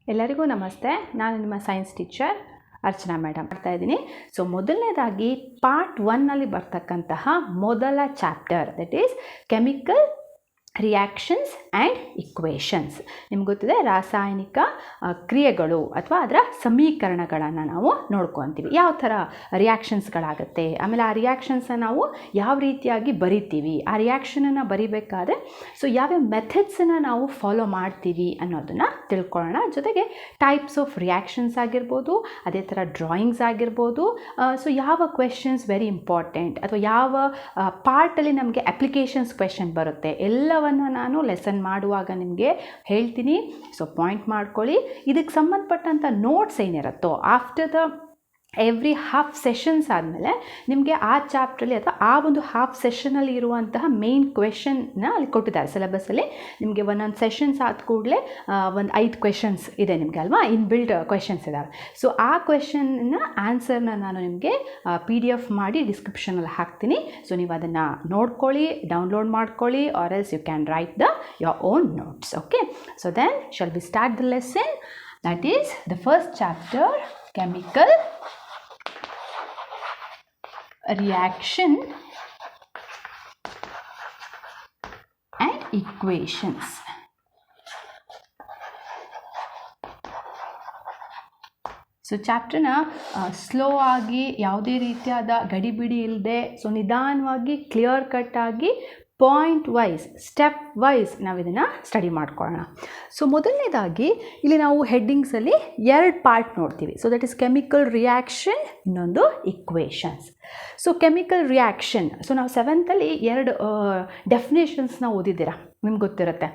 ಎಲ್ಲರಿಗೂ ನಮಸ್ತೆ. ನಾನು ನಿಮ್ಮ ಸೈನ್ಸ್ ಟೀಚರ್ ಅರ್ಚನಾ ಮೇಡಮ್ ಮಾಡ್ತಾ ಇದ್ದೀನಿ. ಸೊ ಮೊದಲನೇದಾಗಿ ಪಾರ್ಟ್ 1ನಲ್ಲಿ ಬರ್ತಕ್ಕಂತಹ ಮೊದಲ chapter that is chemical reactions and equations. ನಿಮ್ಗೆ ಗೊತ್ತಿದೆ, ರಾಸಾಯನಿಕ ಕ್ರಿಯೆಗಳು ಅಥವಾ ಅದರ ಸಮೀಕರಣಗಳನ್ನು ನಾವು ನೋಡ್ಕೊತೀವಿ. ಯಾವ ಥರ ರಿಯಾಕ್ಷನ್ಸ್ಗಳಾಗುತ್ತೆ, ಆಮೇಲೆ ಆ ರಿಯಾಕ್ಷನ್ಸನ್ನು ನಾವು ಯಾವ ರೀತಿಯಾಗಿ ಬರಿತೀವಿ, ಆ ರಿಯಾಕ್ಷನನ್ನು ಬರಿಬೇಕಾದ್ರೆ ಸೊ ಯಾವ್ಯಾವ ಮೆಥಡ್ಸನ್ನು ನಾವು ಫಾಲೋ ಮಾಡ್ತೀವಿ ಅನ್ನೋದನ್ನು ತಿಳ್ಕೊಳ್ಳೋಣ. ಜೊತೆಗೆ ಟೈಪ್ಸ್ ಆಫ್ ರಿಯಾಕ್ಷನ್ಸ್ ಆಗಿರ್ಬೋದು, ಅದೇ ಥರ ಡ್ರಾಯಿಂಗ್ಸ್ ಆಗಿರ್ಬೋದು. ಸೊ ಯಾವ ಕ್ವೆಶನ್ಸ್ ವೆರಿ ಇಂಪಾರ್ಟೆಂಟ್ ಅಥವಾ ಯಾವ ಪಾರ್ಟಲ್ಲಿ ನಮಗೆ ಅಪ್ಲಿಕೇಶನ್ಸ್ ಕ್ವೆಶನ್ ಬರುತ್ತೆ ಎಲ್ಲವನ್ನು ನಾನು ಲೆಸನ್ ಮಾಡುವಾಗ ನಿಮಗೆ ಹೇಳ್ತೀನಿ. ಸೊ ಪಾಯಿಂಟ್ ಮಾಡ್ಕೊಳ್ಳಿ. ಇದಕ್ಕೆ ಸಂಬಂಧಪಟ್ಟಂಥ ನೋಟ್ಸ್ ಏನಿರುತ್ತೋ after the every half sessions ಆದಮೇಲೆ ನಿಮಗೆ ಆ ಚಾಪ್ಟ್ರಲ್ಲಿ ಅಥವಾ ಆ ಒಂದು ಹಾಫ್ ಸೆಷನಲ್ಲಿ ಇರುವಂತಹ ಮೇನ್ ಕ್ವೆಶನ್ನ ಅಲ್ಲಿ ಕೊಟ್ಟಿದ್ದಾರೆ ಸಿಲೆಬಸ್ಸಲ್ಲಿ. ನಿಮಗೆ ಒಂದೊಂದು ಸೆಷನ್ಸ್ ಆದ ಕೂಡಲೇ ಒಂದು 5 ಕ್ವೆಶನ್ಸ್ ಇದೆ ನಿಮಗೆ ಅಲ್ವಾ, ಇನ್ಬಿಲ್ಡ್ ಕ್ವೆಶನ್ಸ್ ಇದ್ದಾವೆ. ಸೊ ಆ ಕ್ವೆಶನ್ನ ಆನ್ಸರ್ನ ನಾನು ನಿಮಗೆ PDF ಮಾಡಿ ಡಿಸ್ಕ್ರಿಪ್ಷನಲ್ಲಿ ಹಾಕ್ತೀನಿ. ಸೊ ನೀವು ಅದನ್ನು ನೋಡ್ಕೊಳ್ಳಿ, ಡೌನ್ಲೋಡ್ ಮಾಡ್ಕೊಳ್ಳಿ, or else you can write your own notes. Okay, so then shall we start the lesson? That is the first chapter, chemical reaction and equations. So ಚಾಪ್ಟರ್ನ ಸ್ಲೋ ಆಗಿ, ಯಾವುದೇ ರೀತಿಯಾದ ಗಡಿಬಿಡಿ ಇಲ್ಲದೆ, ಸೊ ನಿಧಾನವಾಗಿ ಕ್ಲಿಯರ್ ಕಟ್ಟಾಗಿ ಪಾಯಿಂಟ್ ವೈಸ್, ಸ್ಟೆಪ್ ವೈಸ್ ನಾವು ಇದನ್ನು ಸ್ಟಡಿ ಮಾಡ್ಕೊಳ್ಳೋಣ. ಸೊ ಮೊದಲನೇದಾಗಿ ಇಲ್ಲಿ ನಾವು ಹೆಡ್ಡಿಂಗ್ಸಲ್ಲಿ 2 ಪಾರ್ಟ್ ನೋಡ್ತೀವಿ. So that is chemical reaction, ಇನ್ನೊಂದು equations. So chemical reaction, so ನಾವು 7th ಅಲ್ಲಿ 2 ಡೆಫಿನೇಷನ್ಸ್ನ ಓದಿದ್ದೀರಾ, ನಿಮ್ಗೆ ಗೊತ್ತಿರುತ್ತೆ.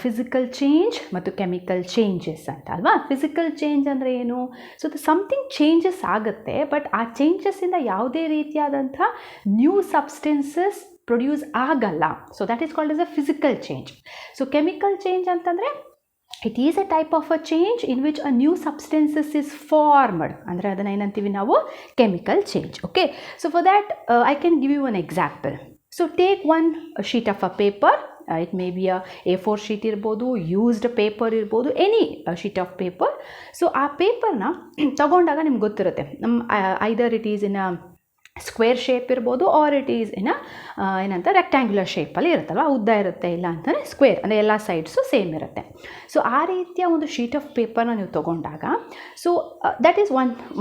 ಫಿಸಿಕಲ್ ಚೇಂಜ್ ಮತ್ತು ಕೆಮಿಕಲ್ ಚೇಂಜಸ್ ಅಂತ ಅಲ್ವಾ. ಫಿಸಿಕಲ್ ಚೇಂಜ್ ಅಂದರೆ ಏನು? ಸೊ ಸಮಥಿಂಗ್ ಚೇಂಜಸ್ ಆಗುತ್ತೆ, ಬಟ್ ಆ ಚೇಂಜಸ್ಸಿಂದ ಯಾವುದೇ ರೀತಿಯಾದಂಥ ನ್ಯೂ ಸಬ್ಸ್ಟೆನ್ಸಸ್ ಪ್ರೊಡ್ಯೂಸ್ ಆಗಲ್ಲ. So that is called as a physical change. So chemical change ಅಂತಂದರೆ it is a type of a change in which a new substances is formed. ಅಂದರೆ ಅದನ್ನು ಏನಂತೀವಿ ನಾವು, chemical change. Okay, so for that I can give you one example. So take one sheet of a paper. It may be A4 sheet ಇರ್ಬೋದು, used paper ಇರ್ಬೋದು, any sheet of paper. So ಆ ಪೇಪರ್ನ ತಗೊಂಡಾಗ ನಿಮ್ಗೆ ಗೊತ್ತಿರುತ್ತೆ, either it is in a square shape ಇರ್ಬೋದು, or it is in ಏನಂತ rectangular ಶೇಪಲ್ಲಿ ಇರುತ್ತಲ್ವ, ಉದ್ದ ಇರುತ್ತೆ, ಇಲ್ಲ ಅಂತಲೇ ಸ್ಕ್ವೇರ್ ಅಂದರೆ ಎಲ್ಲ ಸೈಡ್ಸು ಸೇಮ್ ಇರುತ್ತೆ. ಸೊ ಆ ರೀತಿಯ ಒಂದು ಶೀಟ್ ಆಫ್ ಪೇಪರ್ನ ನೀವು ತೊಗೊಂಡಾಗ, so that is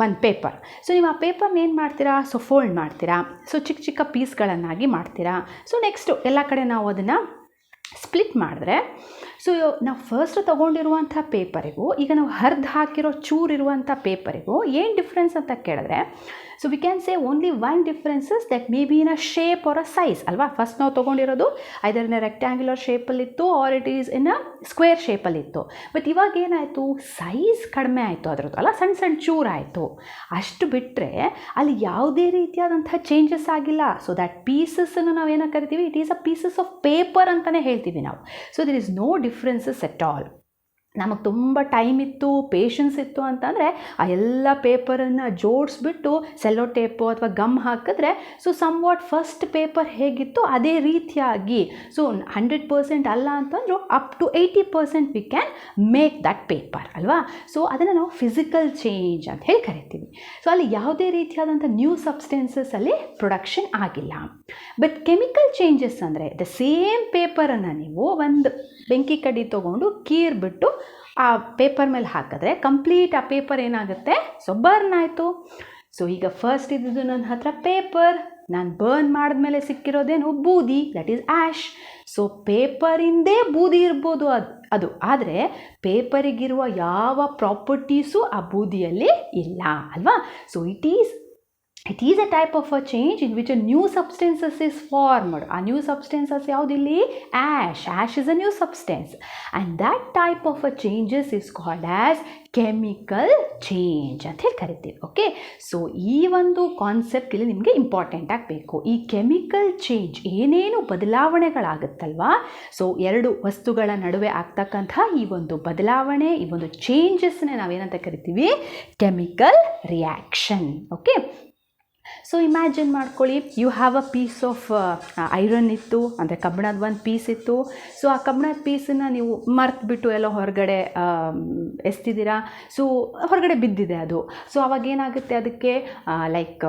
one paper. So ನೀವು ಆ ಪೇಪರ್ನ ಏನು ಮಾಡ್ತೀರಾ, ಸೊ ಫೋಲ್ಡ್ ಮಾಡ್ತೀರಾ, ಸೊ ಚಿಕ್ಕ ಚಿಕ್ಕ ಪೀಸ್ಗಳನ್ನಾಗಿ ಮಾಡ್ತೀರಾ. ಸೊ ನೆಕ್ಸ್ಟು ಎಲ್ಲ ಕಡೆ ನಾವು ಅದನ್ನು ಸ್ಪ್ಲಿಟ್ ಮಾಡಿದ್ರೆ, ಸೊ ನಾವು ಫಸ್ಟ್ ತೊಗೊಂಡಿರುವಂಥ ಪೇಪರಿಗೂ ಈಗ ನಾವು ಹರಿದು ಹಾಕಿರೋ ಚೂರಿರುವಂಥ ಪೇಪರಿಗೂ ಏನು ಡಿಫ್ರೆನ್ಸ್ ಅಂತ ಕೇಳಿದ್ರೆ, so we can say only one differences that may be in a shape or a size ಅಲ್ವಾ. ಫಸ್ಟ್ ನಾವು ತೊಗೊಂಡಿರೋದು ಐದರ್ ಇನ್ ಅ ರೆಕ್ಟ್ಯಾಂಗ್ಯುಲರ್ ಶೇಪಲ್ಲಿತ್ತು, or it is in a square ಶೇಪಲ್ಲಿತ್ತು. ಬಟ್ ಇವಾಗ ಏನಾಯಿತು, ಸೈಜ್ ಕಡಿಮೆ ಆಯಿತು ಅದರದ್ದು ಅಲ್ಲ, ಸಣ್ಣ ಸಣ್ಣ ಚೂರಾಯಿತು. ಅಷ್ಟು ಬಿಟ್ಟರೆ ಅಲ್ಲಿ ಯಾವುದೇ ರೀತಿಯಾದಂಥ ಚೇಂಜಸ್ ಆಗಿಲ್ಲ. ಸೊ ದ್ಯಾಟ್ ಪೀಸಸ್ಸನ್ನು ನಾವು ಏನಕ್ಕೆ ಕರಿತೀವಿ, it is a pieces of paper ಅಂತಲೇ ಹೇಳ್ತೀವಿ ನಾವು. So there is no differences at all. ನಮಗೆ ತುಂಬ ಟೈಮ್ ಇತ್ತು, ಪೇಷನ್ಸ್ ಇತ್ತು ಅಂತಂದರೆ ಆ ಎಲ್ಲ ಪೇಪರನ್ನು ಜೋಡಿಸ್ಬಿಟ್ಟು ಸೆಲ್ಲೋ ಟೇಪು ಅಥವಾ ಗಮ್ ಹಾಕಿದ್ರೆ, so somewhat first paper ಹೇಗಿತ್ತು ಅದೇ ರೀತಿಯಾಗಿ, ಸೊ 100% ಅಲ್ಲ ಅಂತಂದರೂ up to 80% we can make that paper ಅಲ್ವಾ. ಸೊ ಅದನ್ನು ನಾವು ಫಿಸಿಕಲ್ ಚೇಂಜ್ ಅಂತ ಹೇಳಿ ಕರಿತೀವಿ. ಸೊ ಅಲ್ಲಿ ಯಾವುದೇ ರೀತಿಯಾದಂಥ ನ್ಯೂ ಸಬ್ಸ್ಟೆನ್ಸಸ್ ಅಲ್ಲಿ ಪ್ರೊಡಕ್ಷನ್ ಆಗಿಲ್ಲ. ಬಟ್ ಕೆಮಿಕಲ್ ಚೇಂಜಸ್ ಅಂದರೆ ದ ಸೇಮ್ ಪೇಪರನ್ನು ನೀವು ಒಂದು ಬೆಂಕಿ ಕಡ್ಡಿ ತೊಗೊಂಡು ಕೀರ್ಬಿಟ್ಟು ಆ ಪೇಪರ್ ಮೇಲೆ ಹಾಕಿದ್ರೆ ಕಂಪ್ಲೀಟ್ ಆ ಪೇಪರ್ ಏನಾಗುತ್ತೆ, ಸೊ ಬರ್ನ್ ಆಯಿತು. ಸೊ ಈಗ ಫಸ್ಟ್ ಇದ್ದಿದ್ದು ನನ್ನ ಹತ್ರ ಪೇಪರ್, ನಾನು ಬರ್ನ್ ಮಾಡಿದ್ಮೇಲೆ ಸಿಕ್ಕಿರೋದೇನು, ಬೂದಿ, ದಟ್ ಈಸ್ ಆ್ಯಶ್. ಸೊ ಪೇಪರಿಂದೇ ಬೂದಿ ಇರ್ಬೋದು ಅದು, ಆದರೆ ಪೇಪರಿಗಿರುವ ಯಾವ ಪ್ರಾಪರ್ಟೀಸು ಆ ಬೂದಿಯಲ್ಲಿ ಇಲ್ಲ ಅಲ್ವಾ. So it is a type of a change in which a new substances is formed. A new substances ಯಾವುದಿಲ್ಲಿ, ash is a new substance, and that type of a changes is called as chemical change ಅಂತ ಹೇಳಿ ಕರಿತೀವಿ. Okay, so ಈ ಒಂದು concept ಇಲ್ಲಿ ನಿಮಗೆ important ಆಗಬೇಕು. ಈ chemical change ಏನೇನು ಬದಲಾವಣೆಗಳಾಗುತ್ತಲ್ವಾ, ಸೊ 2 ವಸ್ತುಗಳ ನಡುವೆ ಆಗ್ತಕ್ಕಂಥ ಈ ಒಂದು ಬದಲಾವಣೆ, ಈ ಒಂದು ಚೇಂಜಸ್ನೇ ನಾವೇನಂತ ಕರಿತೀವಿ, chemical reaction. Okay, so imagine ಮಾಡ್ಕೊಳ್ಳಿ, you have a piece of iron ಇತ್ತು, ಅಂದರೆ ಕಬ್ಬಿಣದ ಒಂದು ಪೀಸ್ ಇತ್ತು. ಸೊ ಆ ಕಬ್ಬಿಣದ ಪೀಸನ್ನು ನೀವು ಮರೆತುಬಿಟ್ಟು ಎಲ್ಲೋ ಹೊರಗಡೆ ಎಸ್ತಿದ್ದೀರಾ. ಸೊ ಹೊರಗಡೆ ಬಿದ್ದಿದೆ ಅದು. ಸೊ ಅವಾಗ ಏನಾಗುತ್ತೆ, ಅದಕ್ಕೆ ಲೈಕ್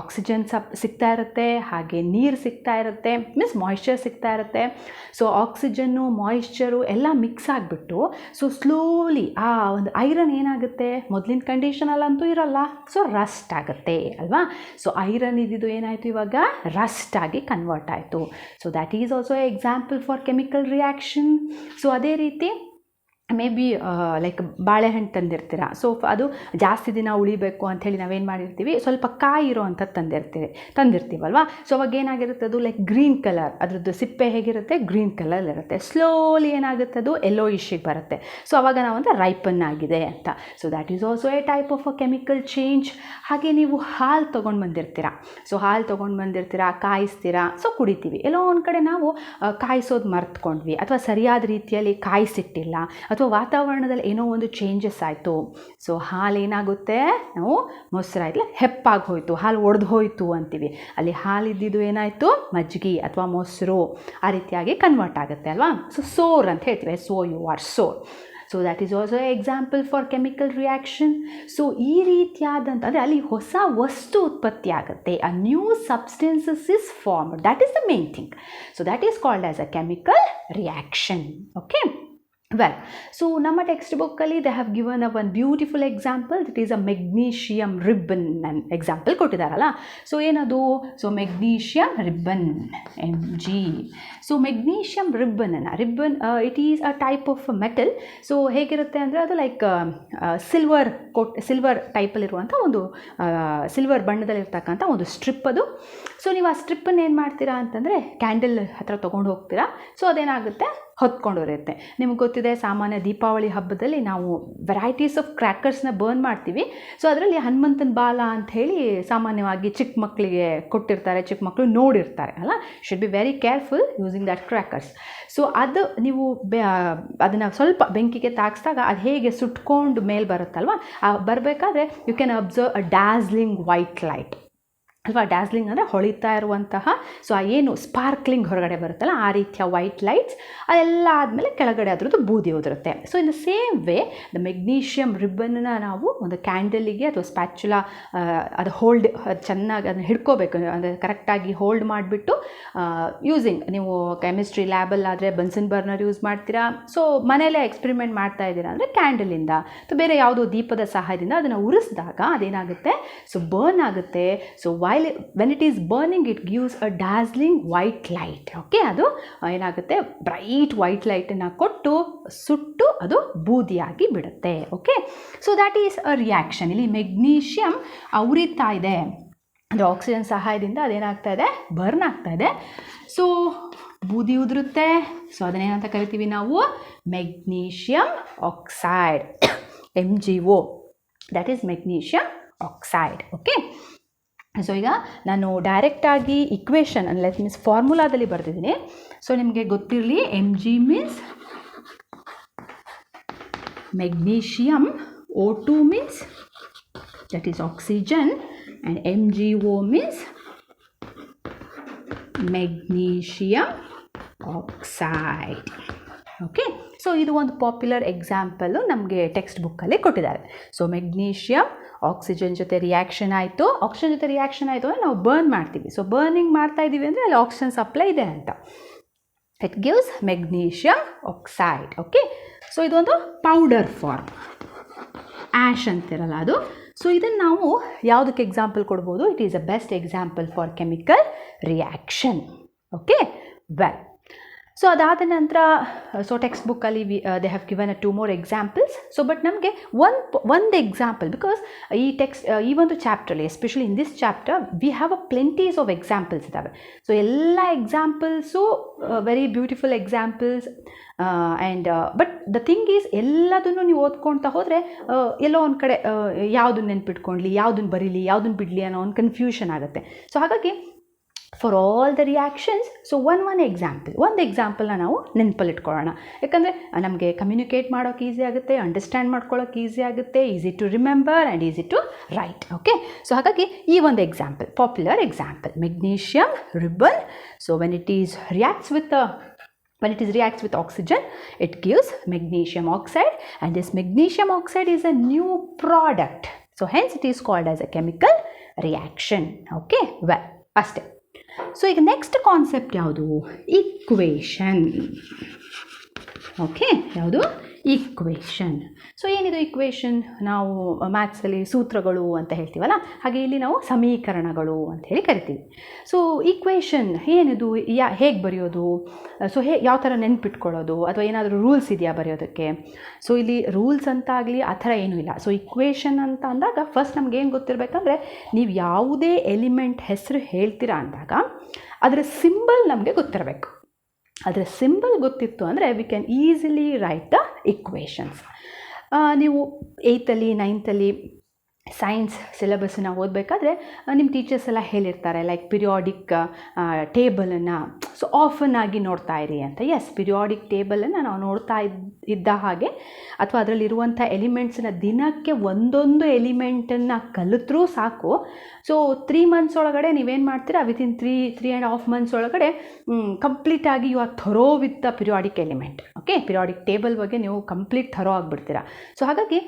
ಆಕ್ಸಿಜನ್ ಸಿಗ್ತಾ ಇರುತ್ತೆ, ಹಾಗೆ ನೀರು ಸಿಗ್ತಾ ಇರುತ್ತೆ, ಮೀನ್ಸ್ ಮಾಯಿಶ್ಚರ್ ಸಿಗ್ತಾ ಇರುತ್ತೆ. ಸೊ ಆಕ್ಸಿಜನ್ನು ಮಾಯಿಶ್ಚರು ಎಲ್ಲ ಮಿಕ್ಸ್ ಆಗಿಬಿಟ್ಟು ಸೊ ಸ್ಲೋಲಿ ಆ ಒಂದು ಐರನ್ ಏನಾಗುತ್ತೆ, ಮೊದಲಿನ ಕಂಡೀಷನಲ್ಲಂತೂ ಇರಲ್ಲ, ಸೊ ರಸ್ಟ್ ಆಗುತ್ತೆ ಅಲ್ವಾ. ಸೊ ಐರನ್ ಇದ್ದಿದ್ದು ಏನಾಯಿತು, ಇವಾಗ ರಸ್ಟ್ ಆಗಿ ಕನ್ವರ್ಟ್ ಆಯಿತು. So that is also example for chemical reaction. So ಅದೇ ರೀತಿ ಮೇ ಬಿ ಲೈಕ್ ಬಾಳೆಹಣ್ಣು ತಂದಿರ್ತೀರ. ಸೊ ಅದು ಜಾಸ್ತಿ ದಿನ ಉಳಿಬೇಕು ಅಂಥೇಳಿ ನಾವೇನು ಮಾಡಿರ್ತೀವಿ, ಸ್ವಲ್ಪ ಕಾಯಿ ಇರೋ ಅಂಥದ್ದು ತಂದಿರ್ತೀವಲ್ವ. ಸೊ ಅವಾಗ ಏನಾಗಿರುತ್ತೆ, ಅದು ಲೈಕ್ ಗ್ರೀನ್ ಕಲರ್, ಅದ್ರದ್ದು ಸಿಪ್ಪೆ ಹೇಗಿರುತ್ತೆ, ಗ್ರೀನ್ ಕಲರ್ ಇರುತ್ತೆ. ಸ್ಲೋಲಿ ಏನಾಗುತ್ತೆ, ಅದು ಎಲ್ಲೋ ಇಶ್ಶಿಗೆ ಬರುತ್ತೆ. ಸೊ ಅವಾಗ ನಾವಂತ ರೈಪನ್ ಆಗಿದೆ ಅಂತ. So that is also A type of a chemical change. ಹಾಗೆ ನೀವು ಹಾಲು ತೊಗೊಂಡು ಬಂದಿರ್ತೀರ. ಸೊ ಹಾಲು ತೊಗೊಂಡು ಬಂದಿರ್ತೀರ, ಕಾಯಿಸ್ತೀರಾ, ಸೊ ಕುಡಿತೀವಿ. ಎಲ್ಲೋ ಒಂದು ಕಡೆ ನಾವು ಕಾಯಿಸೋದು ಮರ್ತ್ಕೊಂಡ್ವಿ, ಅಥವಾ ಸರಿಯಾದ ರೀತಿಯಲ್ಲಿ ಕಾಯಿಸಿಟ್ಟಿಲ್ಲ, ಅಥವಾ ವಾತಾವರಣದಲ್ಲಿ ಏನೋ ಒಂದು ಚೇಂಜಸ್ ಆಯಿತು. ಸೊ ಹಾಲು ಏನಾಗುತ್ತೆ, ನಾವು ಮೊಸರಾಯ್ತು ಹೆಪ್ಪಾಗಿ ಹೋಯಿತು, ಹಾಲು ಒಡೆದು ಹೋಯಿತು ಅಂತೀವಿ. ಅಲ್ಲಿ ಹಾಲು ಇದ್ದಿದ್ದು ಏನಾಯಿತು, ಮಜ್ಜಿಗೆ ಅಥವಾ ಮೊಸರು ಆ ರೀತಿಯಾಗಿ ಕನ್ವರ್ಟ್ ಆಗುತ್ತೆ ಅಲ್ವಾ. ಸೊ ಸೋರ್ ಅಂತ ಹೇಳ್ತೀವಿ, you are sour. So that is also example for chemical reaction. So ಈ ರೀತಿಯಾದಂಥ ಅಂದರೆ ಅಲ್ಲಿ ಹೊಸ ವಸ್ತು ಉತ್ಪತ್ತಿ ಆಗುತ್ತೆ, a new substances is formed. That is the main thing. So that is called as a chemical reaction. Okay. Well, so ನಮ್ಮ ಟೆಕ್ಸ್ಟ್ ಬುಕ್ಕಲ್ಲಿ they have given a one beautiful example. That is a magnesium ribbon example ಕೊಟ್ಟಿದ್ದಾರಲ್ಲ. So ಏನದು, so magnesium ribbon, Mg. So magnesium ರಿಬ್ಬನನ್ನು it is a type of metal. So ಹೇಗಿರುತ್ತೆ ಅಂದರೆ ಅದು like silver ಟೈಪಲ್ಲಿರುವಂಥ ಒಂದು silver ಬಣ್ಣದಲ್ಲಿರ್ತಕ್ಕಂಥ ಒಂದು ಸ್ಟ್ರಿಪ್ ಅದು. So ನೀವು ಆ ಸ್ಟ್ರಿಪ್ಪನ್ನು ಏನು ಮಾಡ್ತೀರಾ ಅಂತಂದರೆ ಕ್ಯಾಂಡಲ್ ಹತ್ರ ತೊಗೊಂಡು ಹೋಗ್ತೀರಾ. ಸೊ ಅದೇನಾಗುತ್ತೆ, ಹೊತ್ಕೊಂಡಿರುತ್ತೆ. ನಿಮ್ಗೆ ಗೊತ್ತಿದೆ, ಸಾಮಾನ್ಯ ದೀಪಾವಳಿ ಹಬ್ಬದಲ್ಲಿ ನಾವು ವೆರೈಟೀಸ್ ಆಫ್ ಕ್ರ್ಯಾಕರ್ಸ್ನ ಬರ್ನ್ ಮಾಡ್ತೀವಿ. ಸೊ ಅದರಲ್ಲಿ ಹನುಮಂತನ ಬಾಲ ಅಂಥೇಳಿ ಸಾಮಾನ್ಯವಾಗಿ ಚಿಕ್ಕ ಮಕ್ಕಳಿಗೆ ಕೊಟ್ಟಿರ್ತಾರೆ, ಚಿಕ್ಕ ಮಕ್ಕಳು ನೋಡಿರ್ತಾರೆ ಅಲ್ಲ. Should be very careful using that crackers. So ಅದು ನೀವು ಅದನ್ನು ಸ್ವಲ್ಪ ಬೆಂಕಿಗೆ ತಾಗಿಸಿದಾಗ ಅದು ಹೇಗೆ ಸುಟ್ಕೊಂಡು ಮೇಲೆ ಬರುತ್ತಲ್ವ, ಬರಬೇಕಾದ್ರೆ you can observe a dazzling white light ಅಲ್ವಾ. ಡ್ಯಾಸ್ಲಿಂಗ್ ಅಂದರೆ ಹೊಳಿತಾ ಇರುವಂತಹ, ಸೊ ಏನು ಸ್ಪಾರ್ಕ್ಲಿಂಗ್ ಹೊರಗಡೆ ಬರುತ್ತಲ್ಲ ಆ ರೀತಿಯ ವೈಟ್ ಲೈಟ್ಸ್, ಅದೆಲ್ಲ ಆದಮೇಲೆ ಕೆಳಗಡೆ ಅದರದ್ದು ಬೂದಿ ಉದುರುತ್ತೆ. So in the same way the magnesium ರಿಬ್ಬನ್ನ ನಾವು ಒಂದು ಕ್ಯಾಂಡಲಿಗೆ ಅಥವಾ ಸ್ಪ್ಯಾಚುಲಾ ಅದು ಚೆನ್ನಾಗಿ ಅದನ್ನು ಹಿಡ್ಕೋಬೇಕು, ಅಂದರೆ ಕರೆಕ್ಟಾಗಿ ಹೋಲ್ಡ್ ಮಾಡಿಬಿಟ್ಟು ಯೂಸಿಂಗ್, ನೀವು ಕೆಮಿಸ್ಟ್ರಿ ಲ್ಯಾಬಲ್ಲಾದರೆ ಬನ್ಸನ್ ಬರ್ನರ್ ಯೂಸ್ ಮಾಡ್ತೀರಾ. ಸೊ ಮನೆಯಲ್ಲೇ ಎಕ್ಸ್ಪೆರಿಮೆಂಟ್ ಮಾಡ್ತಾ ಇದ್ದೀರಾ ಅಂದರೆ ಕ್ಯಾಂಡಲಿಂದ ಅಥವಾ ಬೇರೆ ಯಾವುದೋ ದೀಪದ ಸಹಾಯದಿಂದ ಅದನ್ನು ಉರಿಸಿದಾಗ ಅದೇನಾಗುತ್ತೆ, ಸೊ ಬರ್ನ್ ಆಗುತ್ತೆ. So when it is burning, it gives a dazzling white light. Okay, ಅದು ಏನಾಗುತ್ತೆ, ಬ್ರೈಟ್ ವೈಟ್ ಲೈಟನ್ನು ಕೊಟ್ಟು ಸುಟ್ಟು ಅದು ಬೂದಿಯಾಗಿ ಬಿಡುತ್ತೆ. Okay, so that is a reaction. ಇಲ್ಲಿ ಮೆಗ್ನೀಷಿಯಮ್ ಉರಿತಾ ಇದೆ ಅಂದರೆ ಆಕ್ಸಿಜನ್ ಸಹಾಯದಿಂದ ಅದೇನಾಗ್ತಾ ಇದೆ, ಬರ್ನ್ ಆಗ್ತಾ ಇದೆ. ಸೊ ಬೂದಿ ಉದುರುತ್ತೆ. ಸೊ ಅದನ್ನೇನಂತ ಕರಿತೀವಿ ನಾವು, magnesium oxide, MgO. That is magnesium oxide. Okay. So ಈಗ ನಾನು ಡೈರೆಕ್ಟಾಗಿ ಇಕ್ವೇಷನ್ ಮೀನ್ಸ್ ಫಾರ್ಮುಲಾದಲ್ಲಿ ಬರ್ತಿದ್ದೀನಿ. ಸೊ ನಿಮಗೆ ಗೊತ್ತಿರಲಿ, Mg means magnesium, O2 means that is oxygen, and MgO means magnesium oxide. Okay. So ಇದು ಒಂದು ಪಾಪ್ಯುಲರ್ ಎಕ್ಸಾಂಪಲ್ಲು ನಮಗೆ ಟೆಕ್ಸ್ಟ್ ಬುಕ್ಕಲ್ಲಿ ಕೊಟ್ಟಿದ್ದಾರೆ. ಸೊ ಮೆಗ್ನೀಷಿಯಮ್ ಆಕ್ಸಿಜನ್ ಜೊತೆ ರಿಯಾಕ್ಷನ್ ಆಯಿತು. ಆಕ್ಸಿಜನ್ ಜೊತೆ ರಿಯಾಕ್ಷನ್ ಆಯಿತು ಅಂದರೆ ನಾವು ಬರ್ನ್ ಮಾಡ್ತೀವಿ. ಸೊ ಬರ್ನಿಂಗ್ ಮಾಡ್ತಾ ಇದ್ದೀವಿ ಅಂದರೆ ಅಲ್ಲಿ ಆಕ್ಸಿಜನ್ ಸಪ್ಲೈ ಇದೆ ಅಂತ. It gives magnesium oxide. Okay. So ಇದೊಂದು ಪೌಡರ್ ಫಾರ್ಮ್, ಆ್ಯಶ್ ಅಂತಿರಲ್ಲ ಅದು. ಸೊ ಇದನ್ನು ನಾವು ಯಾವುದಕ್ಕೆ ಎಕ್ಸಾಂಪಲ್ ಕೊಡ್ಬೋದು, it is a best example for chemical reaction. Okay. Well, so ಅದಾದ ನಂತರ ಸೊ ಟೆಕ್ಸ್ಟ್ ಬುಕ್ಕಲ್ಲಿ they have given 2 more examples. So but ನಮಗೆ ಒಂದು ಎಕ್ಸಾಂಪಲ್, ಬಿಕಾಸ್ ಈ ಒಂದು ಚಾಪ್ಟ್ರಲ್ಲಿ, especially in this chapter we have a plenties of examples ಇದ್ದಾವೆ. ಸೊ ಎಲ್ಲ examples very beautiful examples. And but the thing is, ಎಲ್ಲದನ್ನು ನೀವು ಓದ್ಕೊಳ್ತಾ ಹೋದರೆ ಎಲ್ಲೋ ಒಂದು ಕಡೆ ಯಾವುದನ್ನು ನೆನ್ಪಿಟ್ಕೊಳ್ಳಿ, ಯಾವುದನ್ನು ಬರೀಲಿ, ಯಾವುದನ್ನು ಬಿಡಲಿ ಅನ್ನೋ ಒಂದು ಕನ್ಫ್ಯೂಷನ್ ಆಗುತ್ತೆ. ಸೊ ಹಾಗಾಗಿ for all the reactions. So ಒಂದು ಎಕ್ಸಾಂಪಲ್ನ ನಾವು ನೆನಪಲ್ಲಿ ಇಟ್ಕೊಳ್ಳೋಣ. ಯಾಕಂದರೆ ನಮಗೆ ಕಮ್ಯುನಿಕೇಟ್ ಮಾಡೋಕ್ಕೆ ಈಸಿ ಆಗುತ್ತೆ, ಅಂಡರ್ಸ್ಟ್ಯಾಂಡ್ ಮಾಡ್ಕೊಳ್ಳೋಕೆ ಈಸಿ ಆಗುತ್ತೆ, easy to remember and easy to write. Okay, so ಹಾಗಾಗಿ ಈ ಒಂದು example, popular example, magnesium ribbon. So when it reacts with oxygen, it gives magnesium oxide, and this magnesium oxide is a new product. So hence it is called as a chemical reaction. Okay, well, ಅಷ್ಟೇ. So ಈಗ next concept ಯಾವುದು? Equation. Okay, ಯಾವುದು? Equation. So ಏನಿದು equation? ನಾವು ಮ್ಯಾಥ್ಸಲ್ಲಿ ಸೂತ್ರಗಳು ಅಂತ ಹೇಳ್ತೀವಲ್ಲ, ಹಾಗೆ ಇಲ್ಲಿ ನಾವು ಸಮೀಕರಣಗಳು ಅಂತ ಹೇಳಿ ಕರಿತೀವಿ. ಸೊ ಈಕ್ವೇಷನ್ ಏನಿದು? ಹೇಗೆ ಬರೆಯೋದು? ಸೊ ಯಾವ ಥರ ನೆನ್ಪಿಟ್ಕೊಳ್ಳೋದು, ಅಥವಾ ಏನಾದರೂ ರೂಲ್ಸ್ ಇದೆಯಾ ಬರೆಯೋದಕ್ಕೆ? ಸೊ ಇಲ್ಲಿ ರೂಲ್ಸ್ ಅಂತಾಗಲಿ ಆ ಥರ ಏನೂ ಇಲ್ಲ. ಸೊ ಈಕ್ವೇಷನ್ ಅಂತ ಅಂದಾಗ ಫಸ್ಟ್ ನಮಗೇನು ಗೊತ್ತಿರಬೇಕಂದ್ರೆ, ನೀವು ಯಾವುದೇ ಎಲಿಮೆಂಟ್ ಹೆಸರು ಹೇಳ್ತೀರಾ ಅಂದಾಗ ಅದರ ಸಿಂಬಲ್ ನಮಗೆ ಗೊತ್ತಿರಬೇಕು. ಅದರ ಸಿಂಬಲ್ ಗೊತ್ತಿತ್ತು ಅಂದರೆ we can easily write the equations. ನೀವು 8th 9th ಸೈನ್ಸ್ ಸಿಲೆಬಸ್ಸನ್ನು ಓದಬೇಕಾದ್ರೆ ನಿಮ್ಮ ಟೀಚರ್ಸ್ ಎಲ್ಲ ಹೇಳಿರ್ತಾರೆ, ಲೈಕ್ ಪಿರಿಯಾಡಿಕ್ ಟೇಬಲನ್ನು ಸೊ ಆಫನ್ ಆಗಿ ನೋಡ್ತಾ ಇರಿ ಅಂತ. ಎಸ್, ಪಿರಿಯಾಡಿಕ್ ಟೇಬಲನ್ನು ನಾವು ನೋಡ್ತಾ ಇದ್ದ ಹಾಗೆ, ಅಥವಾ ಅದರಲ್ಲಿರುವಂಥ ಎಲಿಮೆಂಟ್ಸನ್ನ ದಿನಕ್ಕೆ ಒಂದೊಂದು ಎಲಿಮೆಂಟನ್ನು ಕಲಿತ್ರೂ ಸಾಕು. ಸೊ 3 months ಒಳಗಡೆ ನೀವೇನು ಮಾಡ್ತೀರಾ, ವಿತಿನ್ 3.5 months ಒಳಗಡೆ ಕಂಪ್ಲೀಟಾಗಿ you are thorough with the periodic element. Okay, periodic table ಬಗ್ಗೆ ನೀವು ಕಂಪ್ಲೀಟ್ ಥರೋ ಆಗಿಬಿಡ್ತೀರಾ. ಸೊ ಹಾಗಾಗಿ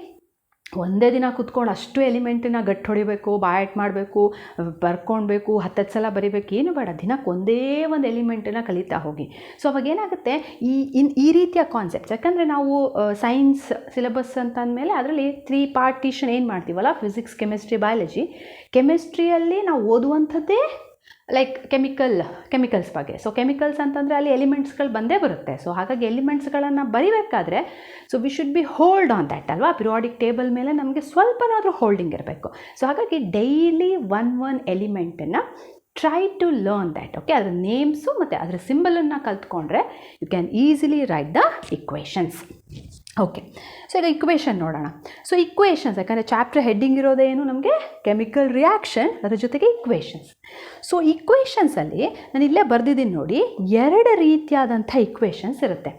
ಒಂದೇ ದಿನ ಕೂತ್ಕೊಂಡು ಅಷ್ಟು ಎಲಿಮೆಂಟನ್ನ ಗಟ್ಟು ಹೊಡಿಬೇಕು, ಬಾಯ್ಟ್ ಮಾಡಬೇಕು, ಬರ್ಕೊಳ್ಬೇಕು, 10 ಸಲ ಬರಿಬೇಕು, ಏನು ಬೇಡ. ದಿನಕ್ಕೆ ಒಂದೇ ಒಂದು ಎಲಿಮೆಂಟನ್ನು ಕಲಿತಾ ಹೋಗಿ. ಸೊ ಅವಾಗ ಏನಾಗುತ್ತೆ, ಈ ರೀತಿಯ ಕಾನ್ಸೆಪ್ಟ್ಸ್, ಯಾಕಂದರೆ ನಾವು ಸೈನ್ಸ್ ಸಿಲೆಬಸ್ ಅಂತ ಅಂದಮೇಲೆ ಅದರಲ್ಲಿ 3 ಪಾರ್ಟಿಷನ್ ಏನು ಮಾಡ್ತೀವಲ್ಲ, ಫಿಸಿಕ್ಸ್, ಕೆಮಿಸ್ಟ್ರಿ, ಬಯಾಲಜಿ. ಕೆಮಿಸ್ಟ್ರಿಯಲ್ಲಿ ನಾವು ಓದುವಂಥದ್ದೇ ಲೈಕ್ ಕೆಮಿಕಲ್ಸ್ ಬಗ್ಗೆ. ಸೊ ಕೆಮಿಕಲ್ಸ್ ಅಂತಂದರೆ ಅಲ್ಲಿ ಎಲಿಮೆಂಟ್ಸ್ಗಳು ಬಂದೇ ಬರುತ್ತೆ. ಸೊ ಹಾಗಾಗಿ ಎಲಿಮೆಂಟ್ಸ್ಗಳನ್ನು ಬರಿಬೇಕಾದ್ರೆ so we should be hold on that ಅಲ್ವಾ. ಪಿರಿಯಾಡಿಕ್ ಟೇಬಲ್ ಮೇಲೆ ನಮಗೆ ಸ್ವಲ್ಪನಾದರೂ ಹೋಲ್ಡಿಂಗ್ ಇರಬೇಕು. ಸೊ ಹಾಗಾಗಿ ಡೈಲಿ ಒನ್ ಎಲಿಮೆಂಟನ್ನು try to learn that. Okay, ಅದರ ನೇಮ್ಸು ಮತ್ತು ಅದರ ಸಿಂಬಲನ್ನು ಕಲ್ತ್ಕೊಂಡ್ರೆ you can easily write the equations. Okay, so ಈಗ ಇಕ್ವೇಷನ್ ನೋಡೋಣ. ಸೊ ಇಕ್ವೇಷನ್ಸ್, ಯಾಕಂದರೆ ಚಾಪ್ಟರ್ ಹೆಡ್ಡಿಂಗ್ ಇರೋದೇನು ನಮಗೆ ಕೆಮಿಕಲ್ ರಿಯಾಕ್ಷನ್, ಅದರ ಜೊತೆಗೆ ಇಕ್ವೇಷನ್ಸ್. ಸೊ ಇಕ್ವೇಷನ್ಸಲ್ಲಿ ನಾನು ಇಲ್ಲೇ ಬರೆದಿದ್ದೀನಿ ನೋಡಿ, 2 ರೀತಿಯಾದಂಥ ಇಕ್ವೇಷನ್ಸ್ ಇರುತ್ತೆ.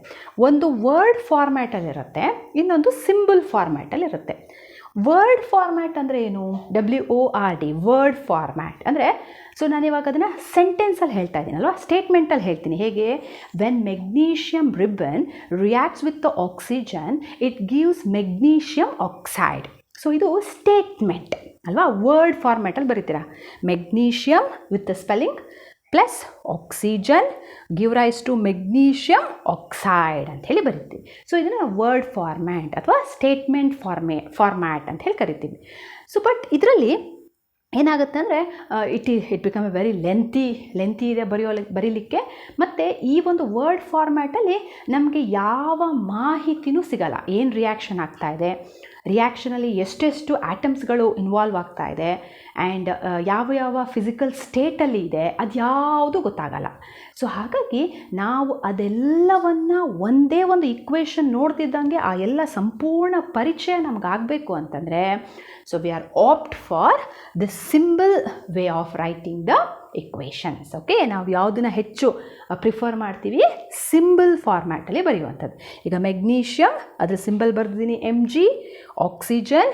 ಒಂದು ವರ್ಡ್ ಫಾರ್ಮ್ಯಾಟಲ್ಲಿರುತ್ತೆ, ಇನ್ನೊಂದು ಸಿಂಬಲ್ ಫಾರ್ಮ್ಯಾಟಲ್ಲಿರುತ್ತೆ. ವರ್ಡ್ ಫಾರ್ಮ್ಯಾಟ್ ಅಂದರೆ ಏನು? WORD, ವರ್ಡ್ ಫಾರ್ಮ್ಯಾಟ್ ಅಂದರೆ, ಸೊ ನಾನಿವಾಗ ಅದನ್ನು ಸೆಂಟೆನ್ಸಲ್ಲಿ ಹೇಳ್ತಾ ಇದ್ದೀನಲ್ವ, ಸ್ಟೇಟ್ಮೆಂಟಲ್ಲಿ ಹೇಳ್ತೀನಿ. ಹೇಗೆ? When magnesium ribbon reacts with the oxygen it gives magnesium oxide. So ಇದು ಸ್ಟೇಟ್ಮೆಂಟ್ ಅಲ್ವಾ, ವರ್ಡ್ ಫಾರ್ಮ್ಯಾಟಲ್ಲಿ ಬರೀತೀರಾ. Magnesium with the spelling plus oxygen give rise to magnesium oxide ಅಂತ ಹೇಳಿ ಬರೀತೀವಿ. ಸೊ ಇದನ್ನು ವರ್ಡ್ ಫಾರ್ಮ್ಯಾಟ್ ಅಥವಾ ಸ್ಟೇಟ್ಮೆಂಟ್ ಫಾರ್ಮ್ಯಾಟ್ ಅಂತ ಹೇಳಿ ಕರಿತೀವಿ. ಸೊ ಬಟ್ ಇದರಲ್ಲಿ ಏನಾಗುತ್ತೆ ಅಂದರೆ it become a very lengthy ಇದೆ ಬರೀಲಿಕ್ಕೆ. ಮತ್ತು ಈ ಒಂದು ವರ್ಡ್ ಫಾರ್ಮ್ಯಾಟಲ್ಲಿ ನಮಗೆ ಯಾವ ಮಾಹಿತಿನೂ ಸಿಗಲ್ಲ. ಏನು ರಿಯಾಕ್ಷನ್ ಆಗ್ತಾ ಇದೆ, ರಿಯಾಕ್ಷನಲ್ಲಿ ಎಷ್ಟೆಷ್ಟು ಆಟಮ್ಸ್ಗಳು ಇನ್ವಾಲ್ವ್ ಆಗ್ತಾ ಇದೆ, ಆ್ಯಂಡ್ ಯಾವ ಫಿಸಿಕಲ್ ಸ್ಟೇಟಲ್ಲಿ ಇದೆ, ಅದು ಯಾವುದು ಗೊತ್ತಾಗಲ್ಲ. ಸೊ ಹಾಗಾಗಿ ನಾವು ಅದೆಲ್ಲವನ್ನು ಒಂದೇ ಒಂದು ಇಕ್ವೇಷನ್ ನೋಡ್ತಿದ್ದಂಗೆ ಆ ಎಲ್ಲ ಸಂಪೂರ್ಣ ಪರಿಚಯ ನಮಗಾಗಬೇಕು ಅಂತಂದರೆ, so we are opt for the symbol way of writing the equations. Okay, ನಾವು ಯಾವುದನ್ನು ಹೆಚ್ಚು ಪ್ರಿಫರ್ ಮಾಡ್ತೀವಿ? ಸಿಂಬಲ್ ಫಾರ್ಮ್ಯಾಟಲ್ಲಿ ಬರೆಯುವಂಥದ್ದು. ಈಗ ಮೆಗ್ನೀಷಿಯಮ್, ಅದರ ಸಿಂಬಲ್ ಬರೆದಿದ್ದೀನಿ Mg, oxygen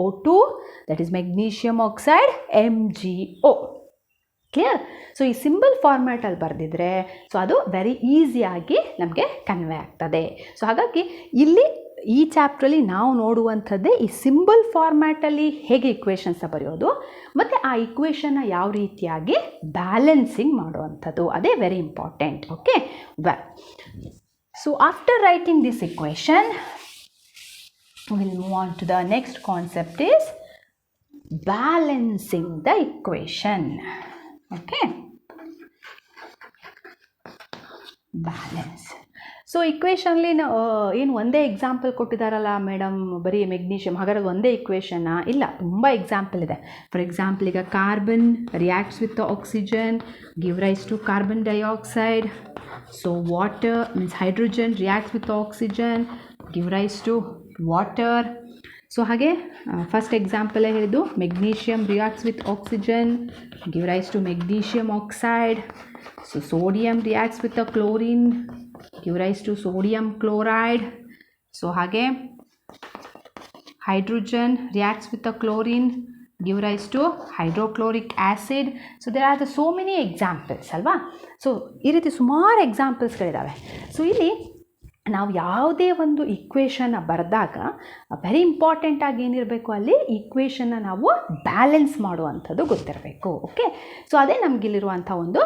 O2, that is magnesium oxide MgO. Clear? So ಈ ಸಿಂಬಲ್ ಫಾರ್ಮ್ಯಾಟಲ್ಲಿ ಬರೆದಿದ್ರೆ ಸೊ ಅದು ವೆರಿ ಈಸಿಯಾಗಿ ನಮಗೆ ಕನ್ವೆ ಆಗ್ತದೆ. ಸೊ ಹಾಗಾಗಿ ಇಲ್ಲಿ ಈ ಚಾಪ್ಟ್ರಲ್ಲಿ ನಾವು ನೋಡುವಂಥದ್ದೇ ಈ ಸಿಂಬಲ್ ಫಾರ್ಮ್ಯಾಟಲ್ಲಿ ಹೇಗೆ ಇಕ್ವೇಷನ್ಸ ಬರೆಯೋದು, ಮತ್ತು ಆ ಇಕ್ವೇಷನ್ನ ಯಾವ ರೀತಿಯಾಗಿ ಬ್ಯಾಲೆನ್ಸಿಂಗ್ ಮಾಡುವಂಥದ್ದು, ಅದೇ very important. Okay, well, so after writing this equation we'll move on to the next concept is balancing the equation. Okay, balance. So ಇಕ್ವೇಷನ್ಲಿ ಏನು ಒಂದೇ ಎಕ್ಸಾಂಪಲ್ ಕೊಟ್ಟಿದ್ದಾರಲ್ಲ ಮೇಡಮ್, ಬರೀ ಮೆಗ್ನೀಷಿಯಮ್, ಹಾಗಾದ್ರೆ ಒಂದೇ ಇಕ್ವೇಷನ್ನ? ಇಲ್ಲ, ತುಂಬ ಎಕ್ಸಾಂಪಲ್ ಇದೆ. ಫಾರ್ ಎಕ್ಸಾಂಪಲ್, ಈಗ carbon reacts with oxygen give rise to carbon dioxide. So water means hydrogen reacts with oxygen give rise to water. So ಹಾಗೆ ಫಸ್ಟ್ ಎಕ್ಸಾಂಪಲೇ ಹೇಳಿದ್ದು magnesium reacts with oxygen, give rise to magnesium oxide. So sodium reacts with a chlorine, give rise to sodium chloride. So ಹಾಗೆ hydrogen reacts with the chlorine, give rise to hydrochloric acid. So there are so many examples ಅಲ್ವಾ. So ಈ ರೀತಿ ಸುಮಾರು ಎಕ್ಸಾಂಪಲ್ಸ್ಗಳಿದ್ದಾವೆ. So ಇಲ್ಲಿ ನಾವು ಯಾವುದೇ ಒಂದು ಇಕ್ವೇಷನ್ನ ಬರೆದಾಗ ವೆರಿ ಇಂಪಾರ್ಟೆಂಟಾಗಿ ಏನಿರಬೇಕು, ಅಲ್ಲಿ ಈಕ್ವೇಷನ್ನ ನಾವು ಬ್ಯಾಲೆನ್ಸ್ ಮಾಡುವಂಥದ್ದು ಗೊತ್ತಿರಬೇಕು. ಓಕೆ, ಸೊ ಅದೇ ನಮಗಿಲ್ಲಿರುವಂಥ ಒಂದು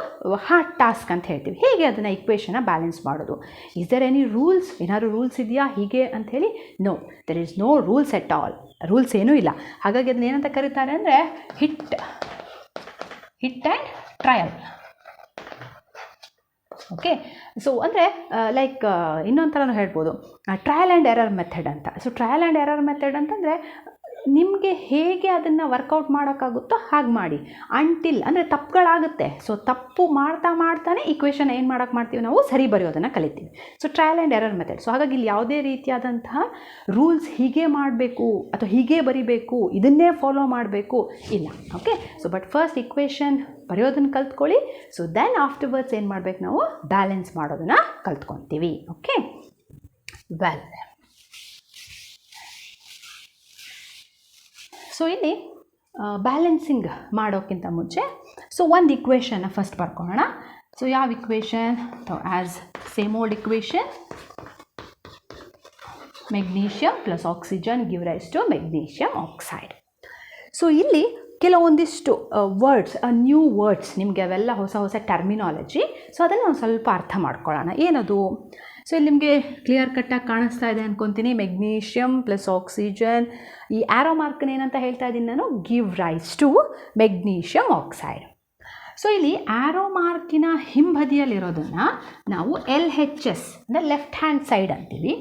ಹಾರ್ಡ್ ಟಾಸ್ಕ್ ಅಂತ ಹೇಳ್ತೀವಿ. ಹೇಗೆ ಅದನ್ನು ಇಕ್ವೇಷನ್ನ ಬ್ಯಾಲೆನ್ಸ್ ಮಾಡೋದು? Is there any rules? ಏನಾದ್ರು ರೂಲ್ಸ್ ಇದೆಯಾ ಹೀಗೆ ಅಂಥೇಳಿ? No, there is no rules at all. Rules ಏನೂ ಇಲ್ಲ. ಹಾಗಾಗಿ ಅದನ್ನ ಏನಂತ ಕರೀತಾರೆ ಅಂದರೆ hit and trial. Okay, so ಅಂದರೆ ಲೈಕ್ ಇನ್ನೊಂದು ಥರನೂ ಹೇಳ್ಬೋದು, ಟ್ರಯಲ್ ಆ್ಯಂಡ್ ಎರರ್ ಮೆಥಡ್ ಅಂತ. So trial and error method ಅಂತಂದರೆ ನಿಮಗೆ ಹೇಗೆ ಅದನ್ನು ವರ್ಕೌಟ್ ಮಾಡೋಕ್ಕಾಗುತ್ತೋ ಹಾಗೆ ಮಾಡಿ, ಅಂಟಿಲ್ ಅಂದರೆ ತಪ್ಪುಗಳಾಗುತ್ತೆ. ಸೊ ತಪ್ಪು ಮಾಡ್ತಾನೆ ಇಕ್ವೇಷನ್ ಏನು ಮಾಡ್ತೀವಿ ನಾವು, ಸರಿ ಬರೆಯೋದನ್ನು ಕಲಿತೀವಿ. So trial and error method. So ಹಾಗಾಗಿ ಇಲ್ಲಿ ಯಾವುದೇ ರೀತಿಯಾದಂತಹ ರೂಲ್ಸ್ ಹೀಗೆ ಮಾಡಬೇಕು ಅಥವಾ ಹೀಗೆ ಬರಿಬೇಕು, ಇದನ್ನೇ ಫಾಲೋ ಮಾಡಬೇಕು ಇಲ್ಲ. Okay, so but first equation ಬರೆಯೋದನ್ನು ಕಲ್ತ್ಕೊಳ್ಳಿ. ಸೊ ದೆನ್ ಆಫ್ಟರ್ವರ್ಡ್ಸ್ ಏನು ಮಾಡಬೇಕು, ನಾವು ಬ್ಯಾಲೆನ್ಸ್ ಮಾಡೋದನ್ನು ಕಲ್ತ್ಕೊತೀವಿ. ಓಕೆ, ವೆಲ್, ಸೊ ಇಲ್ಲಿ ಬ್ಯಾಲೆನ್ಸಿಂಗ್ ಮಾಡೋಕ್ಕಿಂತ ಮುಂಚೆ ಸೊ ಒಂದು ಇಕ್ವೇಷನ್ನ ಫಸ್ಟ್ ಬರ್ಕೊಳ್ಳೋಣ. ಸೊ ಯಾವ equation? As same old equation, magnesium plus oxygen give rise to magnesium oxide. So ಇಲ್ಲಿ ಕೆಲವೊಂದಿಷ್ಟು ವರ್ಡ್ಸ್, ನ್ಯೂ ವರ್ಡ್ಸ್, ನಿಮಗೆ ಅವೆಲ್ಲ ಹೊಸ ಟರ್ಮಿನಾಲಜಿ. ಸೊ ಅದನ್ನು ಒಂದು ಸ್ವಲ್ಪ ಅರ್ಥ ಮಾಡ್ಕೊಳ್ಳೋಣ. ಏನದು? ಸೊ ಇಲ್ಲಿ ನಿಮಗೆ ಕ್ಲಿಯರ್ ಕಟ್ಟಾಗಿ ಕಾಣಿಸ್ತಾ ಇದೆ ಅಂದ್ಕೊತೀನಿ. ಮೆಗ್ನೀಷಿಯಮ್ ಪ್ಲಸ್ ಆಕ್ಸಿಜನ್, ಈ ಆ್ಯರೋ ಮಾರ್ಕ್ನ ಏನಂತ ಹೇಳ್ತಾ ಇದ್ದೀನಿ ನಾನು, give rise to magnesium oxide. So ಇಲ್ಲಿ ಆ್ಯರೋ ಮಾರ್ಕಿನ ಹಿಂಬದಿಯಲ್ಲಿರೋದನ್ನು ನಾವು LHS ಅಂದರೆ ಲೆಫ್ಟ್ ಹ್ಯಾಂಡ್ ಸೈಡ್ ಅಂತೀವಿ.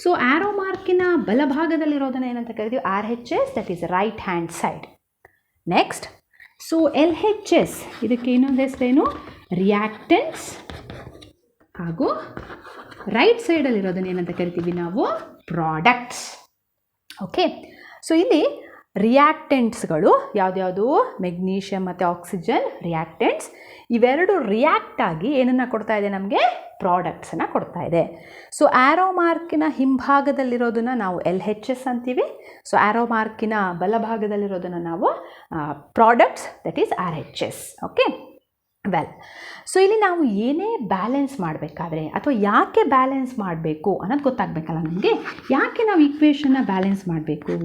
ಸೊ ಆ್ಯರೋ ಮಾರ್ಕಿನ ಬಲಭಾಗದಲ್ಲಿರೋದನ್ನು ಏನಂತ ಕರಿತೀವಿ, RHS, that is right hand side. Next, so LHS ಇದಕ್ಕೆ ಇನ್ನೊಂದು ಹೆಸರೇನು, ರಿಯಾಕ್ಟೆಂಟ್ಸ್. ಹಾಗೂ ರೈಟ್ ಸೈಡಲ್ಲಿರೋದನ್ನು ಏನಂತ ಕರಿತೀವಿ ನಾವು, ಪ್ರಾಡಕ್ಟ್ಸ್. ಓಕೆ, ಸೊ ಇಲ್ಲಿ ರಿಯಾಕ್ಟೆಂಟ್ಸ್ಗಳು ಯಾವ್ದ್ಯಾವುದು, ಮೆಗ್ನೀಷಿಯಮ್ ಮತ್ತು ಆಕ್ಸಿಜನ್ ರಿಯಾಕ್ಟೆಂಟ್ಸ್. ಇವೆರಡು ರಿಯಾಕ್ಟ್ ಆಗಿ ಏನನ್ನು ಕೊಡ್ತಾ ಇದೆ ನಮಗೆ, ಪ್ರಾಡಕ್ಟ್ಸನ್ನು ಕೊಡ್ತಾ ಇದೆ. ಸೊ ಆ್ಯರೋ ಮಾರ್ಕಿನ ಹಿಂಭಾಗದಲ್ಲಿರೋದನ್ನು ನಾವು LHS ಅಂತೀವಿ. ಸೊ ಆ್ಯರೋ ಮಾರ್ಕಿನ ಬಲಭಾಗದಲ್ಲಿರೋದನ್ನು ನಾವು products, that is RHS. Okay, well, so ಇಲ್ಲಿ ನಾವು ಏನೇ ಬ್ಯಾಲೆನ್ಸ್ ಮಾಡಬೇಕಾದ್ರೆ ಅಥವಾ ಯಾಕೆ ಬ್ಯಾಲೆನ್ಸ್ ಮಾಡಬೇಕು ಅನ್ನೋದು ಗೊತ್ತಾಗಬೇಕಲ್ಲ ನಮಗೆ. ಯಾಕೆ ನಾವು ಇಕ್ವೇಷನ್ನ ಬ್ಯಾಲೆನ್ಸ್ ಮಾಡಬೇಕು?